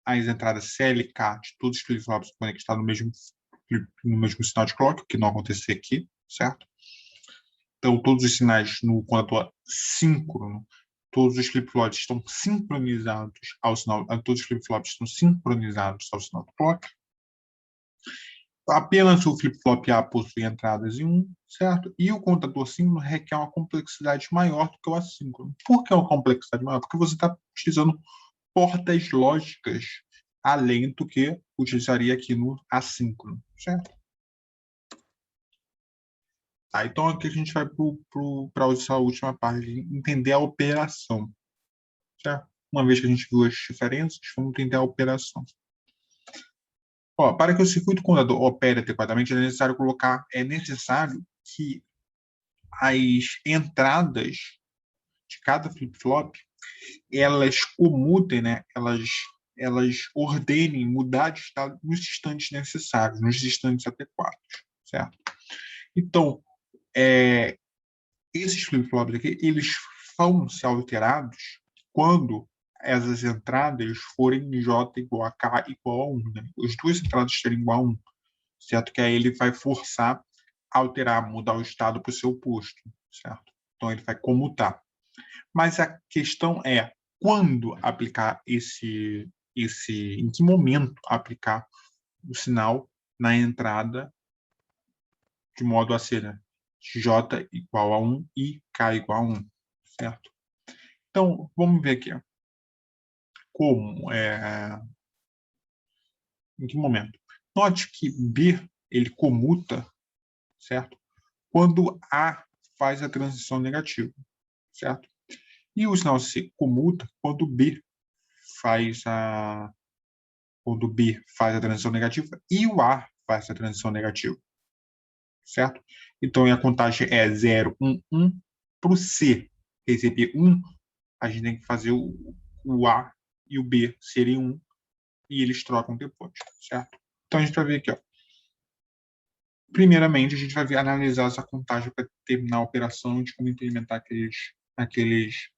as entradas CLK de todos os flip-flops são conectadas no mesmo sinal de clock, o que não acontecer aqui, certo? Então todos os sinais no contador síncrono, todos os flip-flops estão sincronizados ao sinal, todos os flip-flops estão sincronizados ao sinal do clock. Apenas o flip-flop A possui entradas em 1, certo? E o contador síncrono requer uma complexidade maior do que o assíncrono. Por que uma complexidade maior? Porque você está utilizando portas lógicas além do que utilizaria aqui no assíncrono, certo? Tá, então aqui a gente vai para essa última parte, de entender a operação, certo? Uma vez que a gente viu as diferenças, vamos entender a operação. Ó, para que o circuito contador opere adequadamente, é necessário que as entradas de cada flip-flop elas comutem, né? Elas ordenem mudar de estado nos instantes necessários, nos instantes adequados, certo? Então, esses flip-flops aqui, eles vão ser alterados quando essas entradas forem J igual a K igual a 1. Né? As duas entradas serem igual a 1, certo? Que aí ele vai forçar a alterar, mudar o estado para o seu posto, certo? Então ele vai comutar. Mas a questão é quando aplicar em que momento aplicar o sinal na entrada de modo a ser, né? J igual a 1 e K igual a 1, certo? Então, vamos ver aqui. Em que momento? Note que B, ele comuta, certo? Quando A faz a transição negativa, certo? E o sinal C comuta quando B faz a transição negativa e o A faz a transição negativa, certo? Então, a contagem é 0, 1, 1. Para o C receber 1, a gente tem que fazer o A e o B serem 1 e eles trocam depois, certo? Então, a gente vai ver aqui, ó. Primeiramente, a gente vai analisar essa contagem para terminar a operação de como implementar aqueles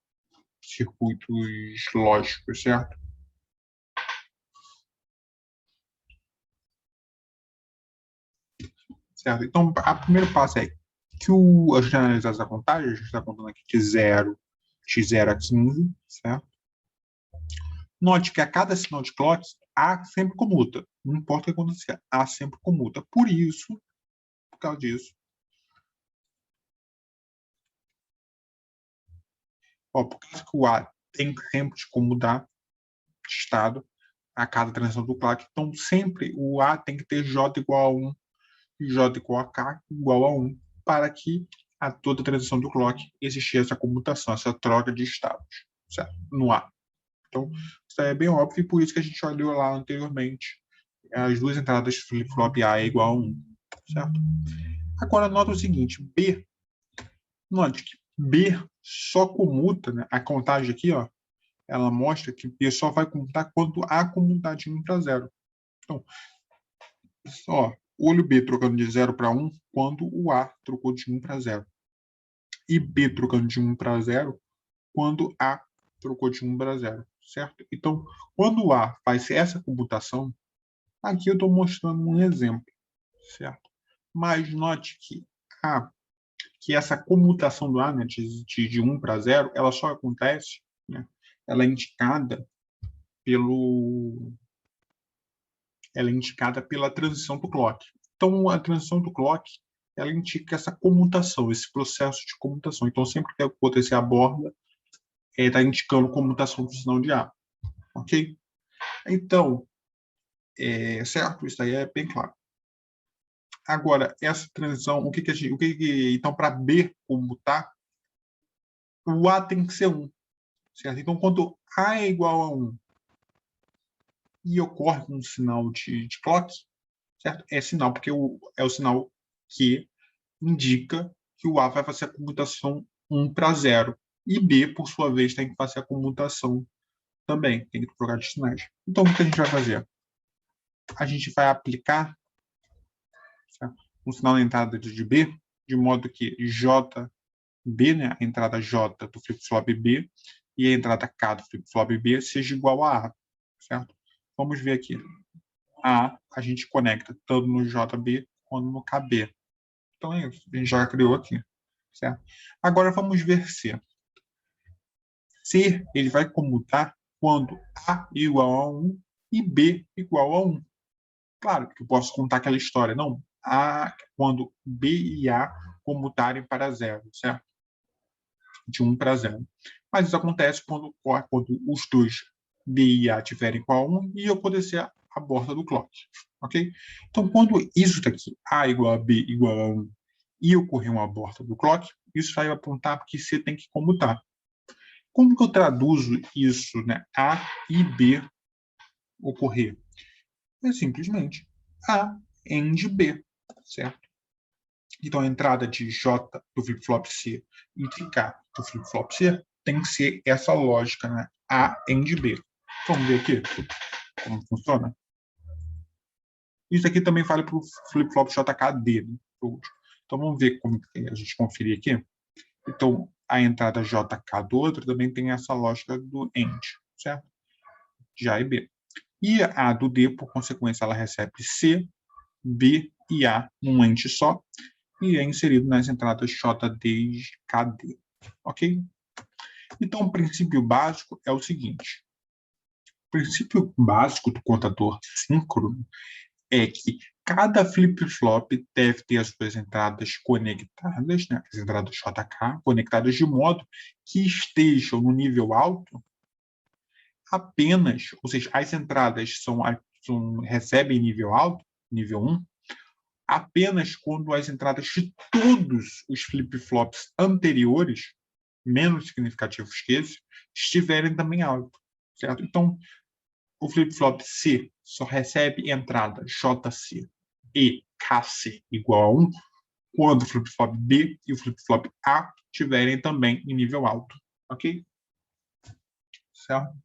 circuitos lógicos, certo? Certo? Então, o primeiro passo é que a gente analisar essa contagem, a gente está contando aqui de 0 a 15, certo? Note que a cada sinal de clock, A sempre comuta. Não importa o que acontecer, A sempre comuta. Por causa disso, por causa que o A tem sempre de comutar de estado a cada transição do clock, então sempre o A tem que ter J igual a 1 e J igual a K igual a 1 para que a toda transição do clock existir essa comutação, essa troca de estados, certo? No A. Então, isso é bem óbvio e por isso que a gente olhou lá anteriormente as duas entradas flip-flop A é igual a 1, certo? Agora, nota o seguinte, note que B só comuta, né? A contagem aqui, ó, ela mostra que B só vai comutar quando A comutar de 1 para 0. Então, ó, olho B trocando de 0 para 1 quando o A trocou de 1 para 0. E B trocando de 1 para 0 quando A trocou de 1 para 0, certo? Então, quando o A faz essa comutação, aqui eu estou mostrando um exemplo, certo? Mas note que essa comutação do A, né, de 1 para 0, ela só acontece, né, ela é indicada pela transição do clock. Então, a transição do clock, ela indica essa comutação, esse processo de comutação. Então, sempre que acontecer a borda, está indicando comutação do sinal de A. Ok? Então, certo? Isso aí é bem claro. Agora, essa transição, então, para B comutar, o A tem que ser 1. Certo? Então, quando A é igual a 1 e ocorre um sinal de clock, certo? É sinal, porque é o sinal que indica que o A vai fazer a comutação 1 para 0. E B, por sua vez, tem que fazer a comutação também tem que trocar de sinais. Então, o que a gente vai fazer? A gente vai aplicar, certo, um sinal na entrada de B, de modo que JB, né, a entrada J do flip-flop B, e a entrada K do flip-flop B seja igual a A, certo? Vamos ver aqui. A gente conecta tanto no JB quanto no KB. Então é isso, a gente já criou aqui, certo? Agora vamos ver C. C, ele vai comutar quando A igual a 1 e B igual a 1. Claro que eu posso contar aquela história, não. Quando B e A comutarem para 0, certo? De 1 para 0. Mas isso acontece quando os dois B e A tiverem igual a 1 e acontecer a borda do clock, ok? Então, quando isso daqui, A igual a B igual a 1, e ocorrer uma borda do clock, isso vai apontar que C tem que comutar. Como que eu traduzo isso, né? A e B ocorrer? É simplesmente A AND B, certo? Então, a entrada de J do flip-flop C e de K do flip-flop C tem que ser essa lógica, né? A AND B. Vamos ver aqui como funciona? Isso aqui também vale para o flip-flop JKD. Né? Então, vamos ver como a gente conferir aqui. Então, a entrada JK do outro também tem essa lógica do AND, certo? De A e B. E a do D, por consequência, ela recebe C, B e A num ente só, e é inserido nas entradas JD e KD. Ok? Então, o princípio básico é o seguinte. O princípio básico do contador síncrono é que cada flip-flop deve ter as suas entradas conectadas, né, as entradas JK, conectadas de modo que estejam no nível alto apenas, ou seja, as entradas recebem nível alto, nível 1, apenas quando as entradas de todos os flip-flops anteriores, menos significativos que esse, estiverem também alto, certo? Então, o flip-flop C só recebe entrada JC e KC igual a 1 quando o flip-flop B e o flip-flop A estiverem também em nível alto, ok? Certo?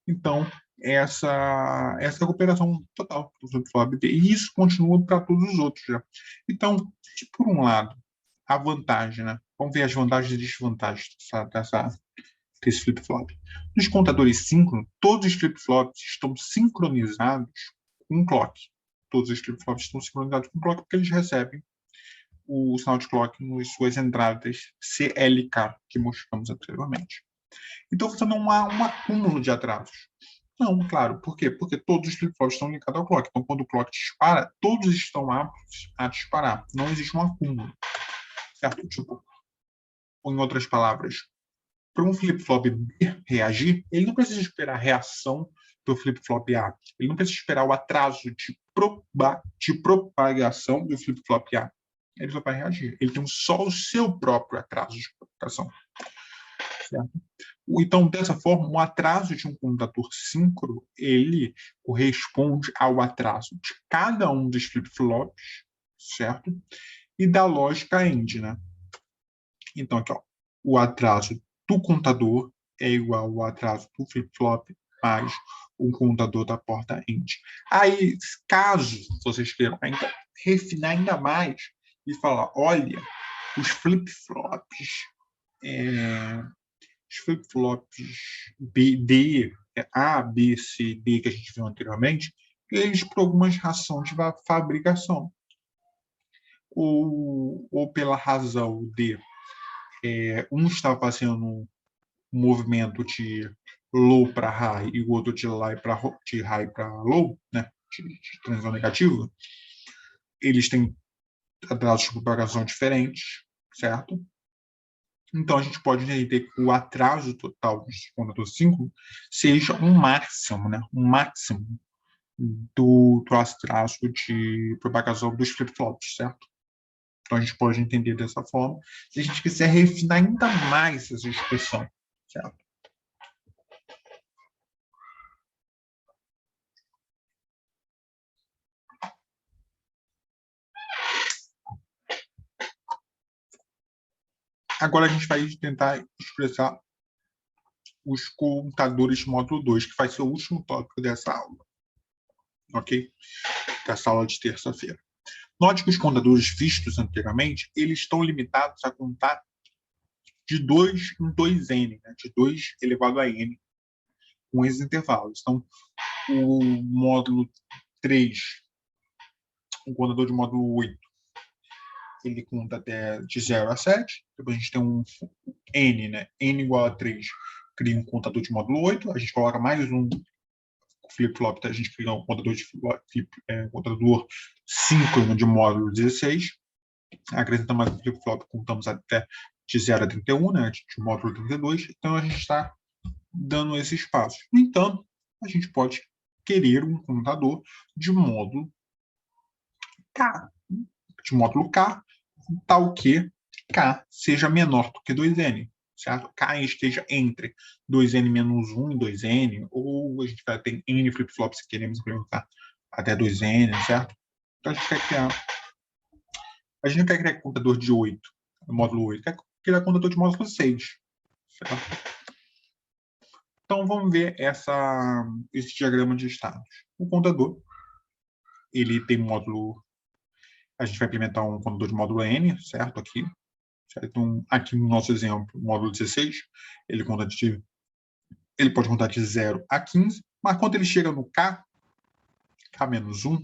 Então, essa é a cooperação total do flip-flop B. E isso continua para todos os outros já. Então, por um lado, a vantagem, né? Vamos ver as vantagens e desvantagens desse flip-flop. Nos contadores síncronos, todos os flip-flops estão sincronizados com o clock. Todos os flip-flops estão sincronizados com o clock porque eles recebem o sinal de clock nas suas entradas CLK, que mostramos anteriormente. Então, você não há um acúmulo de atrasos. Não, claro. Por quê? Porque todos os flip-flops estão ligados ao clock. Então, quando o clock dispara, todos estão aptos a disparar. Não existe um acúmulo. Certo? Tipo, ou em outras palavras, para um flip-flop B reagir, ele não precisa esperar a reação do flip-flop A. Ele não precisa esperar o atraso de propagação do flip-flop A. Ele só vai reagir. Ele tem só o seu próprio atraso de propagação. Certo? Então, dessa forma, o atraso de um contador síncrono, ele corresponde ao atraso de cada um dos flip-flops, certo? E da lógica AND, né? Então, aqui, ó, o atraso do contador é igual ao atraso do flip-flop mais o contador da porta AND. Aí, caso vocês queiram ainda refinar ainda mais e falar, olha, os flip-flops os flip-flops D, A, B, C, D que a gente viu anteriormente, eles por algumas razões de fabricação. Ou pela razão D, um está fazendo um movimento de low para high e o outro de high para low, né, de transição negativa, eles têm atrasos de propagação diferentes, certo? Então, a gente pode entender que o atraso total dos contador 5 seja um máximo, né? Um máximo do atraso de propagação dos flip-flops, certo? Então, a gente pode entender dessa forma. Se a gente quiser refinar ainda mais essa expressão, certo? Agora, a gente vai tentar expressar os contadores de módulo 2, que vai ser o último tópico dessa aula. Ok? Dessa aula de terça-feira. Note que os contadores vistos anteriormente, eles estão limitados a contar de 2 em 2n, né? De 2 elevado a n, com esses intervalos. Então, o módulo 3, o contador de módulo 8, ele conta até de 0 a 7. Depois a gente tem um n, né? N igual a 3, cria um contador de módulo 8. A gente coloca mais um flip-flop, a gente cria um contador de contador síncrono de módulo 16. Acrescentamos mais um flip-flop, contamos até de 0 a 31, né? De módulo 32. Então, a gente está dando esses passos. No entanto, a gente pode querer um contador de módulo K. De módulo K, tal que K seja menor do que 2n, certo? K esteja entre 2n menos 1 e 2n, ou a gente vai ter n flip-flops se queremos implementar até 2n, certo? Então, a gente não quer criar contador de 8, módulo 8, quer criar contador de módulo 6, certo? Então, vamos ver esse diagrama de estados. O contador, ele tem módulo... A gente vai implementar um contador de módulo n, certo? Aqui. Certo? Então, aqui no nosso exemplo, módulo 16, ele pode contar de 0 a 15, mas quando ele chega no K, K-1,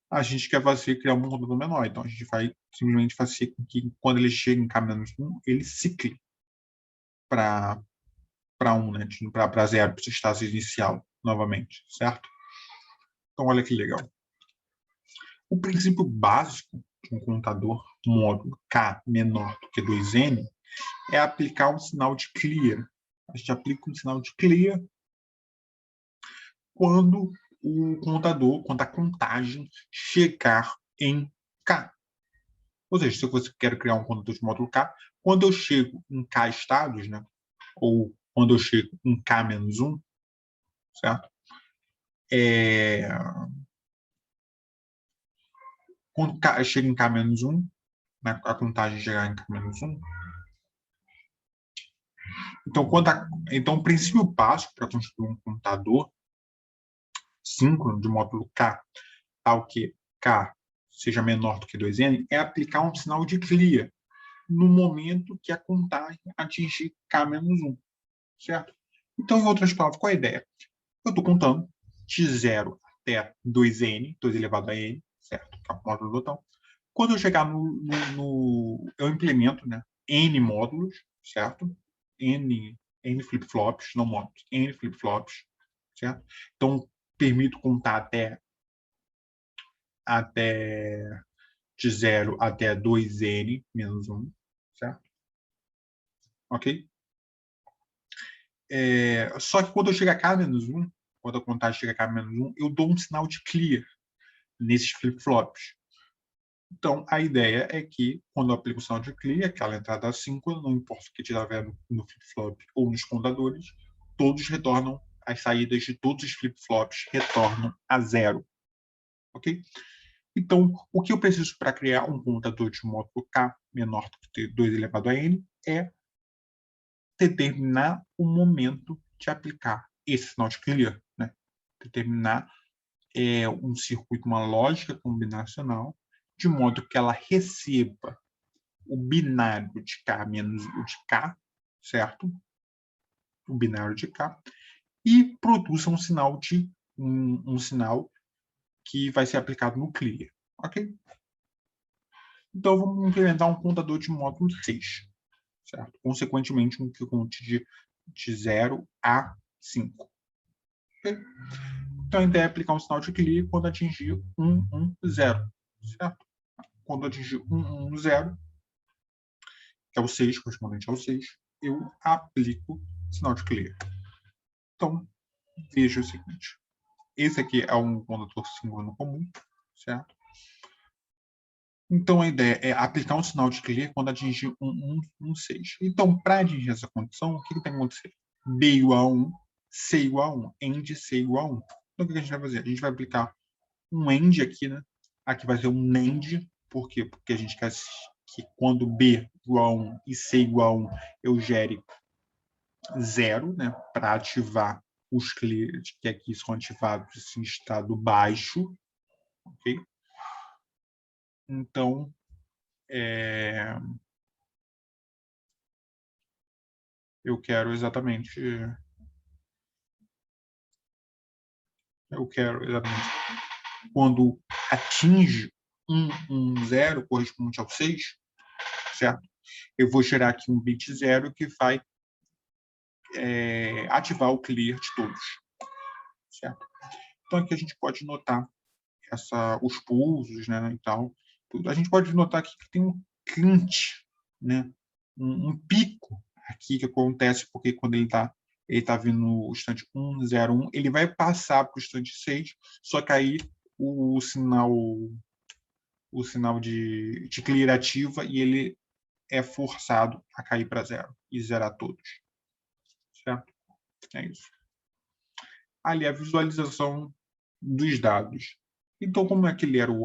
a gente quer criar um contador menor. Então, a gente vai simplesmente fazer com que, quando ele chega em K-1, ele cicle para 1, né? Para 0, para o estágio inicial, novamente, certo? Então, olha que legal. O princípio básico de um contador módulo K menor do que 2n é aplicar um sinal de clear. A gente aplica um sinal de clear quando quando a contagem chegar em K. Ou seja, se você quer criar um contador de módulo K, quando eu chego em K estados, né? Ou quando eu chego em K-1, certo? Quando chega em K-1, né, a contagem chegar em K-1, então, o princípio básico para construir um contador síncrono de módulo K, tal que K seja menor do que 2n, é aplicar um sinal de clear no momento que a contagem atingir K-1, certo? Então, em outras palavras, qual é a ideia? Eu estou contando de 0 até 2n, 2 elevado a n, certo? Que é o módulo total. Quando eu chegar eu implemento, né, n módulos, certo? N flip-flops, não módulos, n flip-flops, certo? Então, permito contar até de 0 até 2n menos 1, certo? Ok? Só que quando eu chegar a K-1, quando a contagem chega a K-1, eu dou um sinal de clear nesses flip-flops. Então, a ideia é que, quando eu aplico o sinal de clear, aquela entrada assíncrona, não importa o que tiver no flip-flop ou nos contadores, todos retornam, as saídas de todos os flip-flops retornam a 0. Ok? Então, o que eu preciso para criar um contador de módulo K menor do que 2 elevado a n é determinar o momento de aplicar esse sinal de clear, né? Determinar um circuito, uma lógica combinacional, de modo que ela receba o binário de K menos o de K, certo? O binário de K, e produza um sinal um sinal que vai ser aplicado no clear, ok? Então, vamos implementar um contador de módulo 6, certo? Consequentemente, um que conte de 0 a 5. Okay? Então, a ideia é aplicar um sinal de clear quando atingir 1, 1, 0, certo? Quando atingir 1, 1, 0, que é o 6, correspondente ao 6, eu aplico sinal de clear. Então, veja o seguinte. Esse aqui é um contador síncrono comum, certo? Então, a ideia é aplicar um sinal de clear quando atingir 1, 1, 6. Então, para atingir essa condição, o que tem que acontecer? B igual a 1, C igual a 1, AND C igual a 1. Então, o que a gente vai fazer? A gente vai aplicar um AND aqui, né? Aqui vai ser um NAND. Por quê? Porque a gente quer que quando B igual a 1 e C igual a 1, eu gere 0, né, para ativar os clears que aqui são ativados em estado baixo, ok? Então, eu quero exatamente quando atinge 0 correspondente ao 6, certo? Eu vou gerar aqui um bit 0 que vai ativar o clear de todos, certo? Então aqui a gente pode notar os pulsos, né, e tal. A gente pode notar aqui que tem um clinch, né, um pico aqui que acontece porque quando ele tá vindo no instante 1, 0, 1, ele vai passar para o instante 6, só que aí o sinal de clear ativa e ele é forçado a cair para 0 e zerar todos, certo? É isso. Ali a visualização dos dados. Então, como aquele era o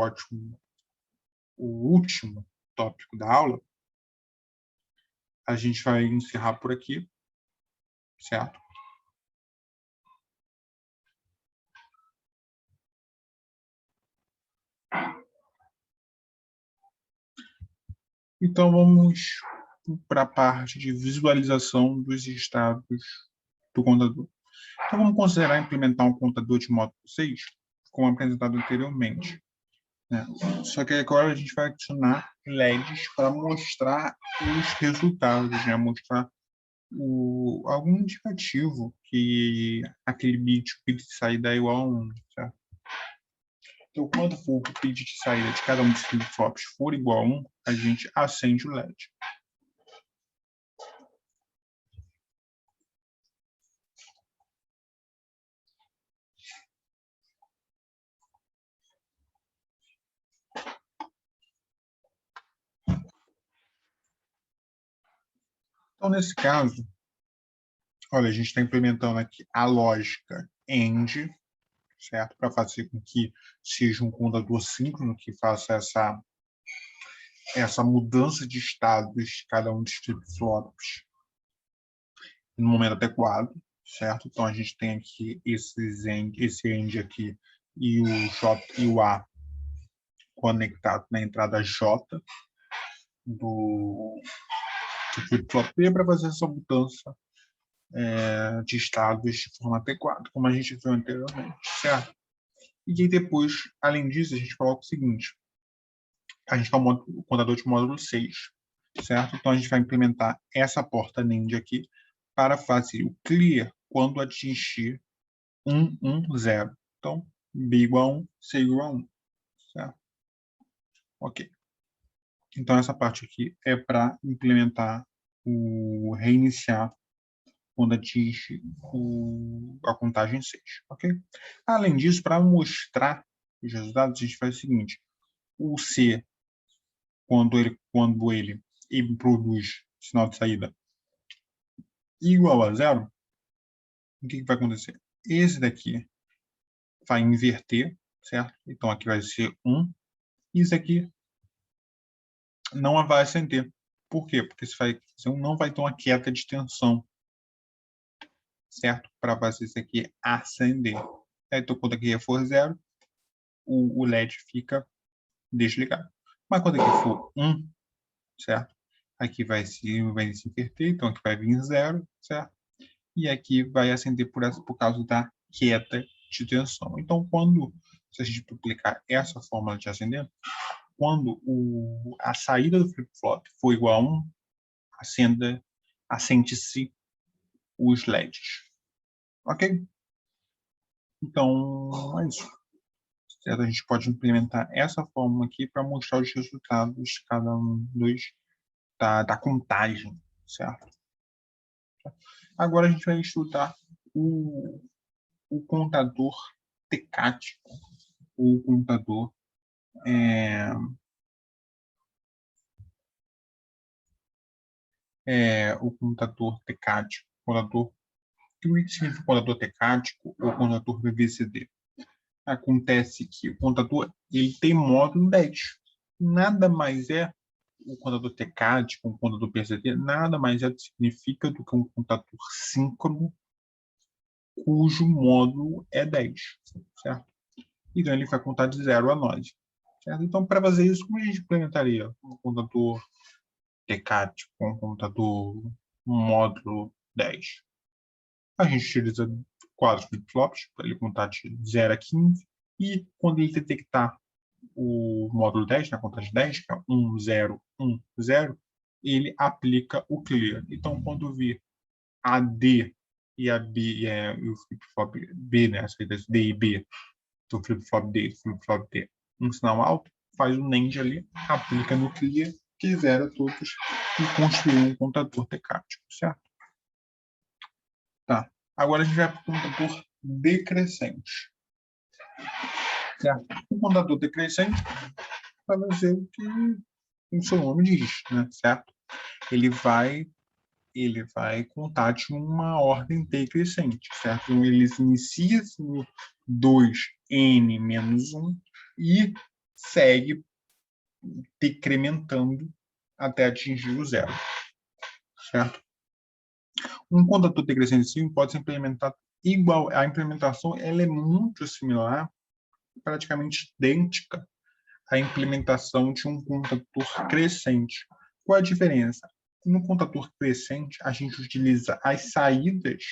último tópico da aula, a gente vai encerrar por aqui, certo? Então, vamos para a parte de visualização dos estados do contador. Então, vamos considerar implementar um contador de módulo 6, como apresentado anteriormente, né? Só que agora a gente vai adicionar LEDs para mostrar os resultados, né? Mostrar algum indicativo que aquele bit, o bit de saída é igual a 1, certo? Então, quando for o bit de saída de cada um dos flip-flops for igual a 1, a gente acende o LED. Então, nesse caso, olha, a gente está implementando aqui a lógica AND, certo? Para fazer com que seja um contador síncrono que faça essa mudança de estados de cada um dos flip-flops no momento adequado, certo? Então, a gente tem aqui esse AND aqui e o J e o A conectado na entrada J do flip-flop P para fazer essa mudança de estados de forma adequada, como a gente viu anteriormente, certo? E aí depois, além disso, a gente coloca o seguinte, a gente tem o contador de módulo 6, certo? Então a gente vai implementar essa porta NAND aqui para fazer o clear quando atingir 1, 1, 0. Então, B igual a 1, C igual a 1, certo? Ok. Então essa parte aqui é para implementar o reiniciar quando atinge a contagem 6, ok? Além disso, para mostrar os resultados, a gente faz o seguinte, o C, quando ele produz sinal de saída igual a 0, o que vai acontecer? Esse daqui vai inverter, certo? Então, aqui vai ser 1, e isso aqui não vai acender. Por quê? Porque não vai ter uma queda de tensão, certo? Para fazer isso aqui acender. Então, quando aqui for 0, o LED fica desligado. Mas quando aqui for 1, certo? Aqui vai se inverter, então aqui vai vir 0, certo? E aqui vai acender por causa da queda de tensão. Então, se a gente duplicar essa fórmula de acender, quando a saída do flip-flop for igual a 1, acende-se os LEDs. Ok? Então, é isso. Certo? A gente pode implementar essa fórmula aqui para mostrar os resultados de cada um da contagem, certo? Agora a gente vai estudar o contador tecático, o contador o contador tecático, o que significa contador tecático ou contador VVCD? Acontece que o contador ele tem módulo 10. Nada mais é o contador TCAD com o contador PCT nada mais significa do que um contador síncrono cujo módulo é 10, certo? Então, ele vai contar de 0 a 9. Certo? Então, para fazer isso, como a gente implementaria um contador TCAD com um contador módulo 10? A gente utiliza 4 flip-flops para ele contar de 0 a 15, e quando ele detectar o módulo 10, na contagem 10, que é 1, 0, 1, 0, ele aplica o clear. Então, quando vir a D e a B, e o flip-flop B, né, as saídas D e B, do flip-flop D e do flip-flop D, um sinal alto, faz o NAND ali, aplica no clear, que zera todos e construir um contador decático, certo? Tá. Agora a gente vai para o contador decrescente. Certo? O contador decrescente vai fazer o que o seu nome diz, né? Certo? Ele vai contar de uma ordem decrescente, certo? Então, ele inicia no 2n menos 1 e segue decrementando até atingir o zero, certo? Um contador decrescente sim pode ser implementado igual. A implementação ela é muito similar, praticamente idêntica à implementação de um contador crescente. Qual a diferença? No contador crescente, a gente utiliza as saídas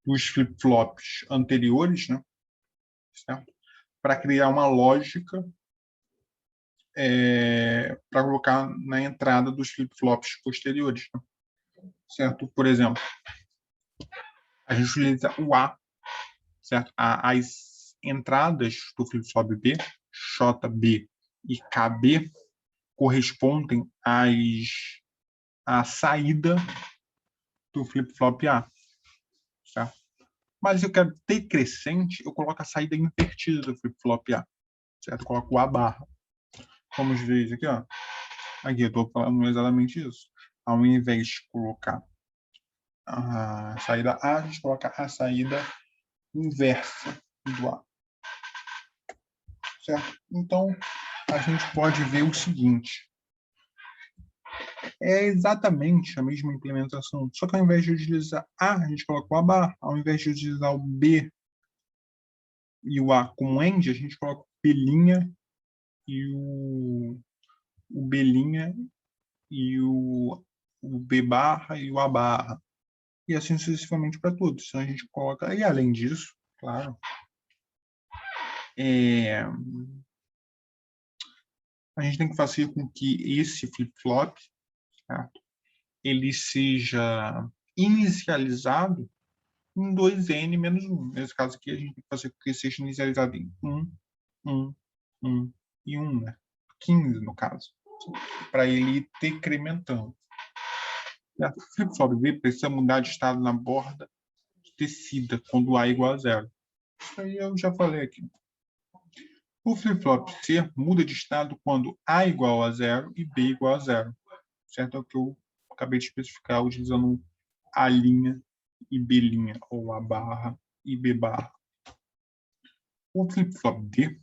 dos flip-flops anteriores, né, certo? Para criar uma lógica para colocar na entrada dos flip-flops posteriores, né? Certo? Por exemplo, a gente utiliza o A, certo? As entradas do flip-flop B, JB e KB, correspondem à saída do flip-flop A, certo? Mas se eu quero decrescente, eu coloco a saída invertida do flip-flop A, certo? Eu coloco o A barra. Vamos ver isso aqui, ó. Aqui eu estou falando exatamente isso. Ao invés de colocar a saída A, a gente coloca a saída inversa do A. Certo? Então, a gente pode ver o seguinte. É exatamente a mesma implementação, só que ao invés de utilizar A, a gente coloca o A barra. Ao invés de utilizar o B e o A como end, a gente coloca o B' e o B' e o B barra e o A barra. E assim sucessivamente para todos. Então a gente coloca, e além disso, claro, a gente tem que fazer com que esse flip-flop, certo, ele seja inicializado em 2n menos 1. Nesse caso aqui, a gente tem que fazer com que seja inicializado em 1, 1, 1 e 1, né? 15 no caso, para ele ir decrementando. E a flip-flop B precisa mudar de estado na borda descida quando A é igual a 0. Isso aí eu já falei aqui. O flip-flop C muda de estado quando A igual a 0 e B igual a 0. Certo? É o que eu acabei de especificar utilizando A' e B', ou A barra e B barra. O flip-flop D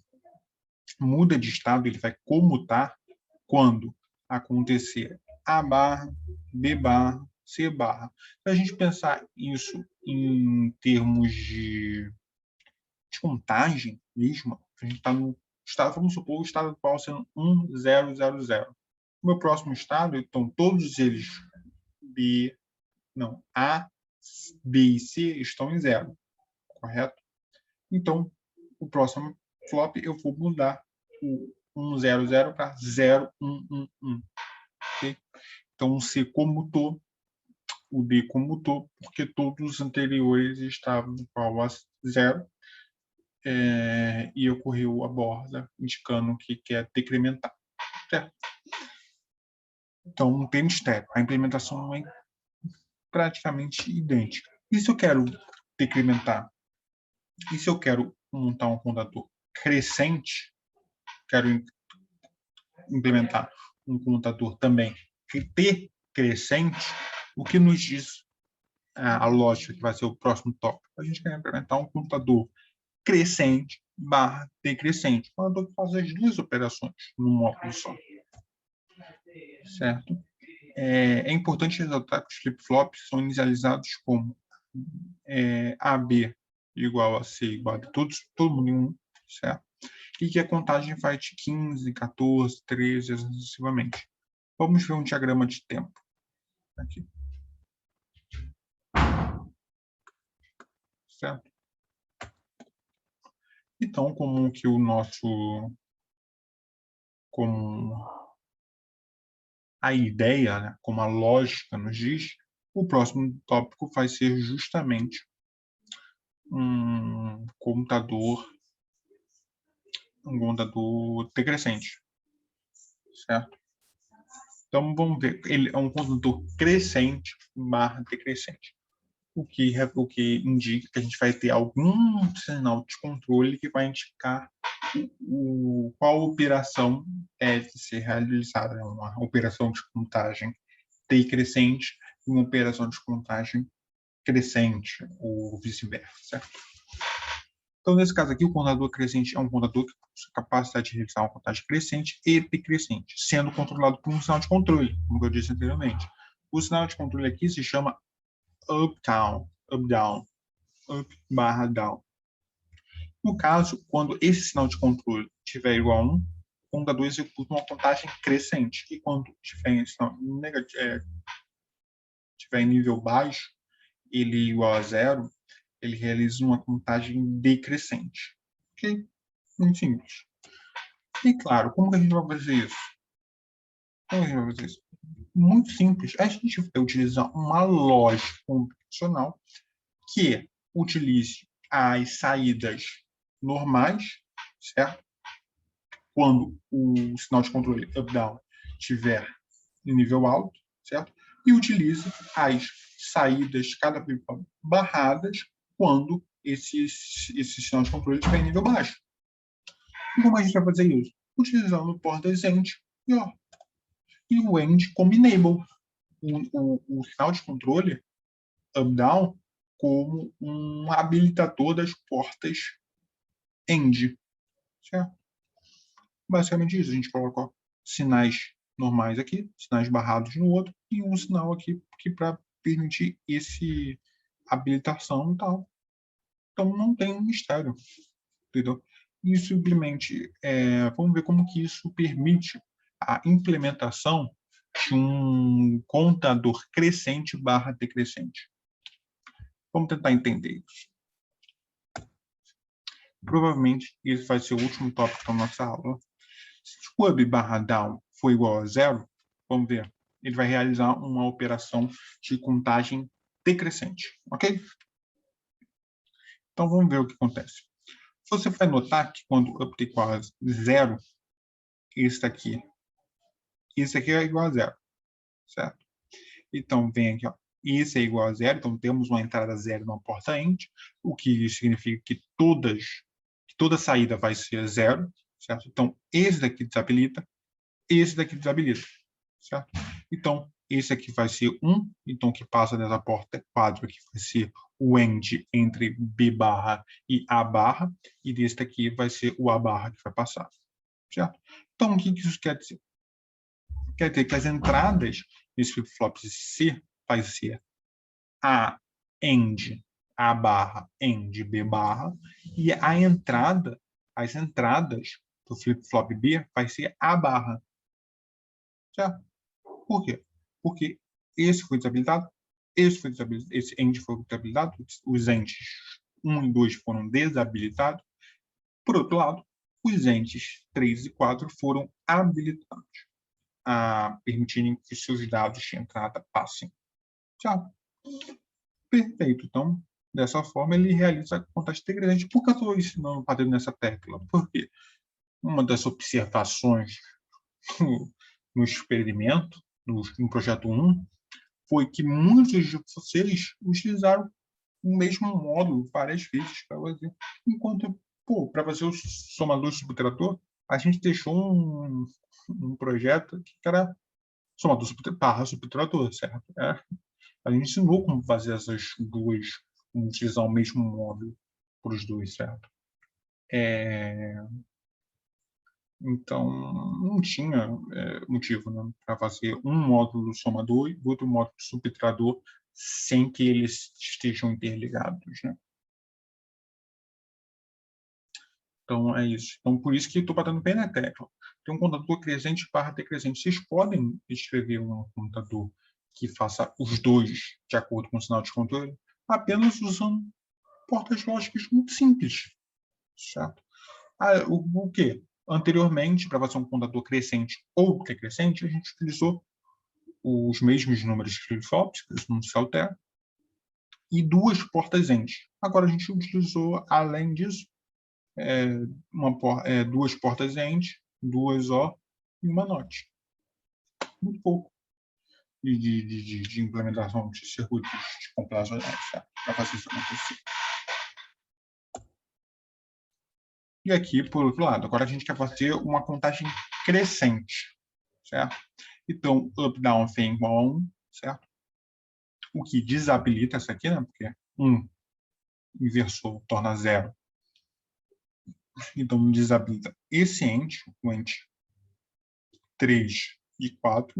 muda de estado, ele vai comutar quando acontecer A barra, B barra, C barra. Se a gente pensar isso em termos de contagem mesmo, a gente está no estado, vamos supor, o estado atual sendo 1, 0, 0, 0. O meu próximo estado, então, todos eles A, B e C estão em 0, correto? Então, o próximo flop eu vou mudar o 1, 0, 0 para 0, 1, 1, 1. Okay? Então, o C comutou, o D comutou, porque todos os anteriores estavam igual a 0, e ocorreu a borda, indicando que quer decrementar. Certo? Então, não tem mistério. A implementação é praticamente idêntica. E se eu quero decrementar? E se eu quero montar um contador crescente, quero implementar um contador também decrescente, o que nos diz a lógica que vai ser o próximo tópico? A gente quer implementar um contador crescente barra decrescente, um contador que faz as duas operações num módulo só. certo? É importante ressaltar que os flip-flops são inicializados como AB igual a C igual a B, todo mundo em 1, certo? E que a contagem vai de 15, 14, 13, assim sucessivamente. Vamos ver um diagrama de tempo aqui. Certo? Então, como a ideia, né, como a lógica nos diz, o próximo tópico vai ser justamente um contador decrescente, certo? Então, vamos ver, ele é um contador crescente barra decrescente, o que indica que a gente vai ter algum sinal de controle que vai indicar qual operação deve ser realizada, uma operação de contagem decrescente e uma operação de contagem crescente, ou vice-versa, certo? Então, nesse caso aqui, o contador crescente é um contador que possui capacidade de realizar uma contagem crescente e decrescente, sendo controlado por um sinal de controle, como eu disse anteriormente. O sinal de controle aqui se chama up-down, up-down, up barra down. No caso, quando esse sinal de controle estiver igual a 1, o contador executa uma contagem crescente. E quando estiver em nível baixo, ele igual a 0, ele realiza uma contagem decrescente. Ok? Muito simples. E claro, como que a gente vai fazer isso? Como a gente vai fazer isso? Muito simples. A gente vai utilizar uma lógica computacional que utilize as saídas normais, certo? Quando o sinal de controle up-down estiver em nível alto, certo? E utilize as saídas cada vez barradas quando esse sinal de controle estiver em nível baixo. E como a gente vai fazer isso? Utilizando o portas end e o end combinable. O sinal de controle up-down como um habilitador das portas end, certo? Basicamente isso, a gente coloca sinais normais aqui, sinais barrados no outro, e um sinal aqui para permitir esse habilitação e tal. Então não tem um mistério, entendeu? E simplesmente, vamos ver como que isso permite a implementação de um contador crescente barra decrescente. Vamos tentar entender isso. Provavelmente, esse vai ser o último tópico da nossa aula. Se o up barra down for igual a 0, vamos ver, ele vai realizar uma operação de contagem decrescente, ok? Então, vamos ver o que acontece. Você vai notar que quando up é igual a 0, esse aqui é igual a 0, certo? Então, vem aqui, ó, isso é igual a 0, então temos uma entrada 0 numa porta end, o que significa que toda saída vai ser 0, certo? Então, esse daqui desabilita, esse daqui desabilita, certo? Então, esse aqui vai ser 1, então o que passa dessa porta é quadro, que vai ser o end entre B barra e A barra, e desse daqui vai ser o A barra que vai passar, certo? Então, o que isso quer dizer? Quer dizer que as entradas desse flip-flop C vai ser A end, A barra, end, B barra, e as entradas do flip-flop B vai ser A barra, certo? Por quê? Porque esse foi desabilitado, esse end foi desabilitado, os entes 1 e 2 foram desabilitados. Por outro lado, os entes 3 e 4 foram habilitados, permitindo que seus dados de entrada passem. Tchau. Perfeito. Então, dessa forma, ele realiza a contagem decrescente. Por que eu estou ensinando o nessa tecla? Porque uma das observações no experimento, no projeto 1, foi que muitos de vocês utilizaram o mesmo módulo várias vezes para fazer. Enquanto, para fazer o somador subtrator, a gente deixou um projeto que era somador barra subtrator, certo? A gente ensinou como fazer essas duas, como utilizar o mesmo módulo para os dois, certo? Então, não tinha motivo, né, para fazer um módulo somador e outro módulo subtrador sem que eles estejam interligados, né? Então, é isso. Então, por isso que estou batendo bem na tecla. Tem um contador crescente barra decrescente. Vocês podem escrever um contador que faça os dois de acordo com o sinal de controle, apenas usando portas lógicas muito simples, certo? O quê? Anteriormente, para fazer um contador crescente ou decrescente, a gente utilizou os mesmos números de flip-flops, que isso não se altera, e duas portas END. Agora a gente utilizou, além disso, duas portas END, duas OR e uma NOT. Muito pouco de implementação de circuitos de complexos para fazer isso acontecer. E aqui, por outro lado, agora a gente quer fazer uma contagem crescente, certo? Então, up, down vem igual a 1, certo? O que desabilita essa aqui, né? Porque 1 inversor torna 0. Então, desabilita esse ente, o ente 3 e 4,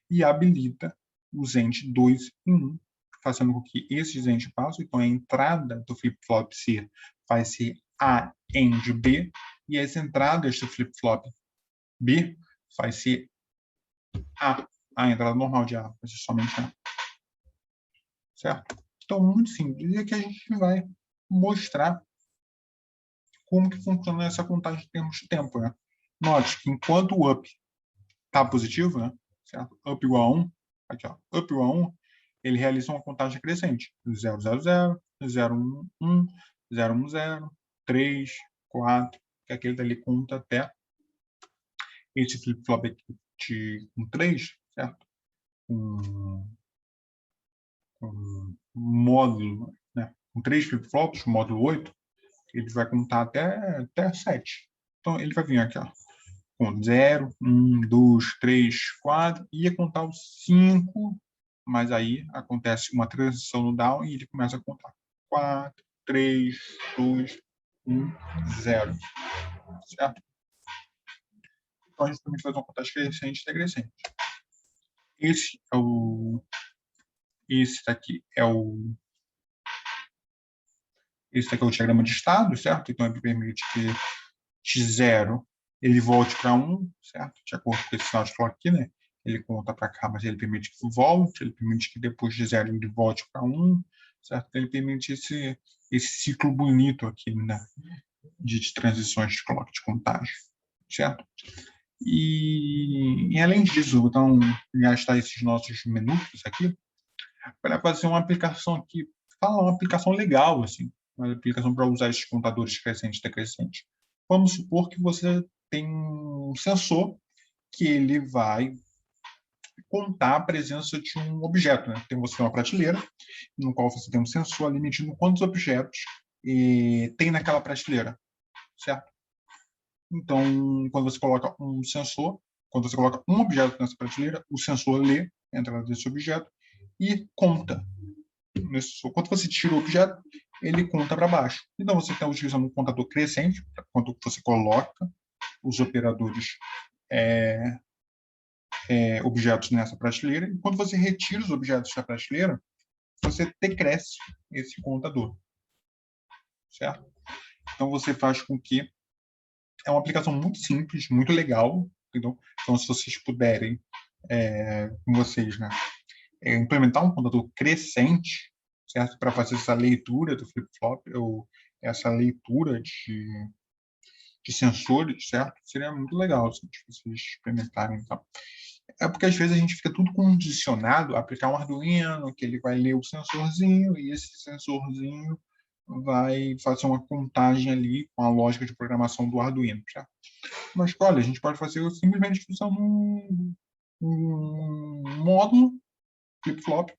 e habilita os entes 2 e 1, fazendo com que esses entes passem. Então, a entrada do flip-flop C vai ser A AND B, e as entradas do flip-flop B vai ser a entrada normal de A, vai ser somente A. Certo? Então, muito simples. E aqui a gente vai mostrar como que funciona essa contagem em termos de tempo, né? Note que enquanto o up está positivo, né? Certo? Up igual a 1, aqui, ó, up igual a 1, ele realiza uma contagem crescente. 0, 0, 0, 0, 1, 1, 0, 1, 0, 3, 4, que aquele dali conta até esse flip-flop aqui com 3, certo? Um módulo, né? Com 3 flip-flops, módulo 8, ele vai contar até 7. Então, ele vai vir aqui, ó, com 0, 1, 2, 3, 4, ia contar os 5, mas aí acontece uma transição no down e ele começa a contar 4, 3, 2, 1, 0. Certo? Então, a gente também faz uma contagem crescente e decrescente. Esse daqui é o diagrama de estado, certo? Então, ele permite que x0 ele volte para 1, certo? De acordo com esse sinal de clock aqui, né? Ele conta para cá, mas ele permite que volte, ele permite que depois de 0 ele volte para 1, certo? Ele permite esse ciclo bonito aqui, né? De transições de clock, de contagem, certo? E além disso, então, gastar esses nossos minutos aqui para fazer uma aplicação aqui, fala uma aplicação legal, assim, uma aplicação para usar esses contadores crescente e decrescente. Vamos supor que você tem um sensor que ele vai contar a presença de um objeto, né? Tem você uma prateleira no qual você tem um sensor ali medindo quantos objetos tem naquela prateleira, certo? Então, quando você coloca um sensor, quando você coloca um objeto nessa prateleira, o sensor lê a entrada desse objeto e conta. Quando você tira o objeto, ele conta para baixo. Então, você está utilizando um contador crescente, quando você coloca os operadores objetos nessa prateleira, e quando você retira os objetos da prateleira, você decresce esse contador, certo? Então, você faz com que é uma aplicação muito simples, muito legal, entendeu? Então, se vocês puderem, com vocês, né, implementar um contador crescente, certo? Para fazer essa leitura do flip-flop, ou essa leitura de sensores, certo? Seria muito legal se vocês experimentarem. Então. É porque às vezes a gente fica tudo condicionado a aplicar um Arduino, que ele vai ler o sensorzinho, e esse sensorzinho vai fazer uma contagem ali com a lógica de programação do Arduino. Certo? Mas, olha, a gente pode fazer simplesmente usando um módulo, flip-flop,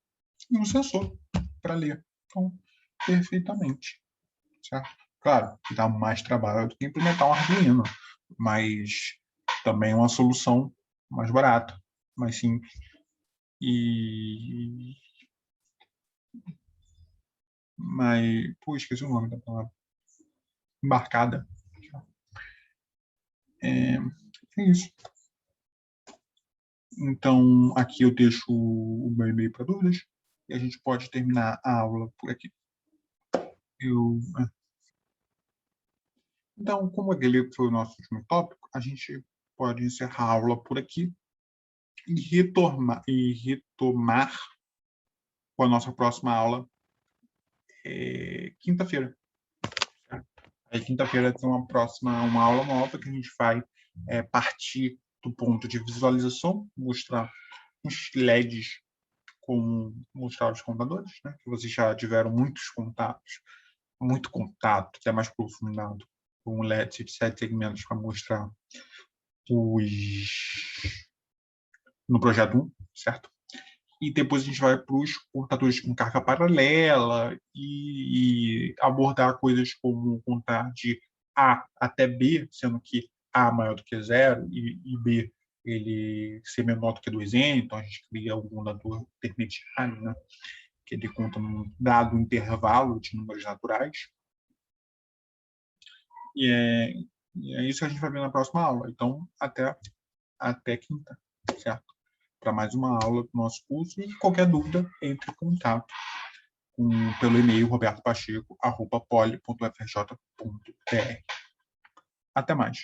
e um sensor para ler. Então, perfeitamente. Certo? Claro, dá mais trabalho do que implementar um Arduino, mas também é uma solução mais barata, mais simples. E. Mas. Pô, esqueci o nome da palavra. Embarcada. É isso. Então, aqui eu deixo o meu e-mail para dúvidas e a gente pode terminar a aula por aqui. Então, como aquele foi o nosso último tópico, a gente pode encerrar a aula por aqui e retomar com a nossa próxima aula quinta-feira. Aí, quinta-feira tem uma aula nova que a gente vai partir do ponto de visualização, mostrar os LEDs, como mostrar os contadores, né? Que vocês já tiveram muitos contatos, muito contato, que é mais aprofundado, com LEDs de 7 segmentos para mostrar no projeto 1, certo? E depois a gente vai para os contadores com carga paralela e abordar coisas como contar de A até B, sendo que A maior do que zero e B ele ser menor do que 2n, então a gente cria um contador intermediário, né? Que ele conta num dado intervalo de números naturais. E é isso que a gente vai ver na próxima aula. Então, até quinta, certo? Para mais uma aula do nosso curso. E qualquer dúvida, entre em contato pelo e-mail robertopacheco@poli.frj.br. Até mais.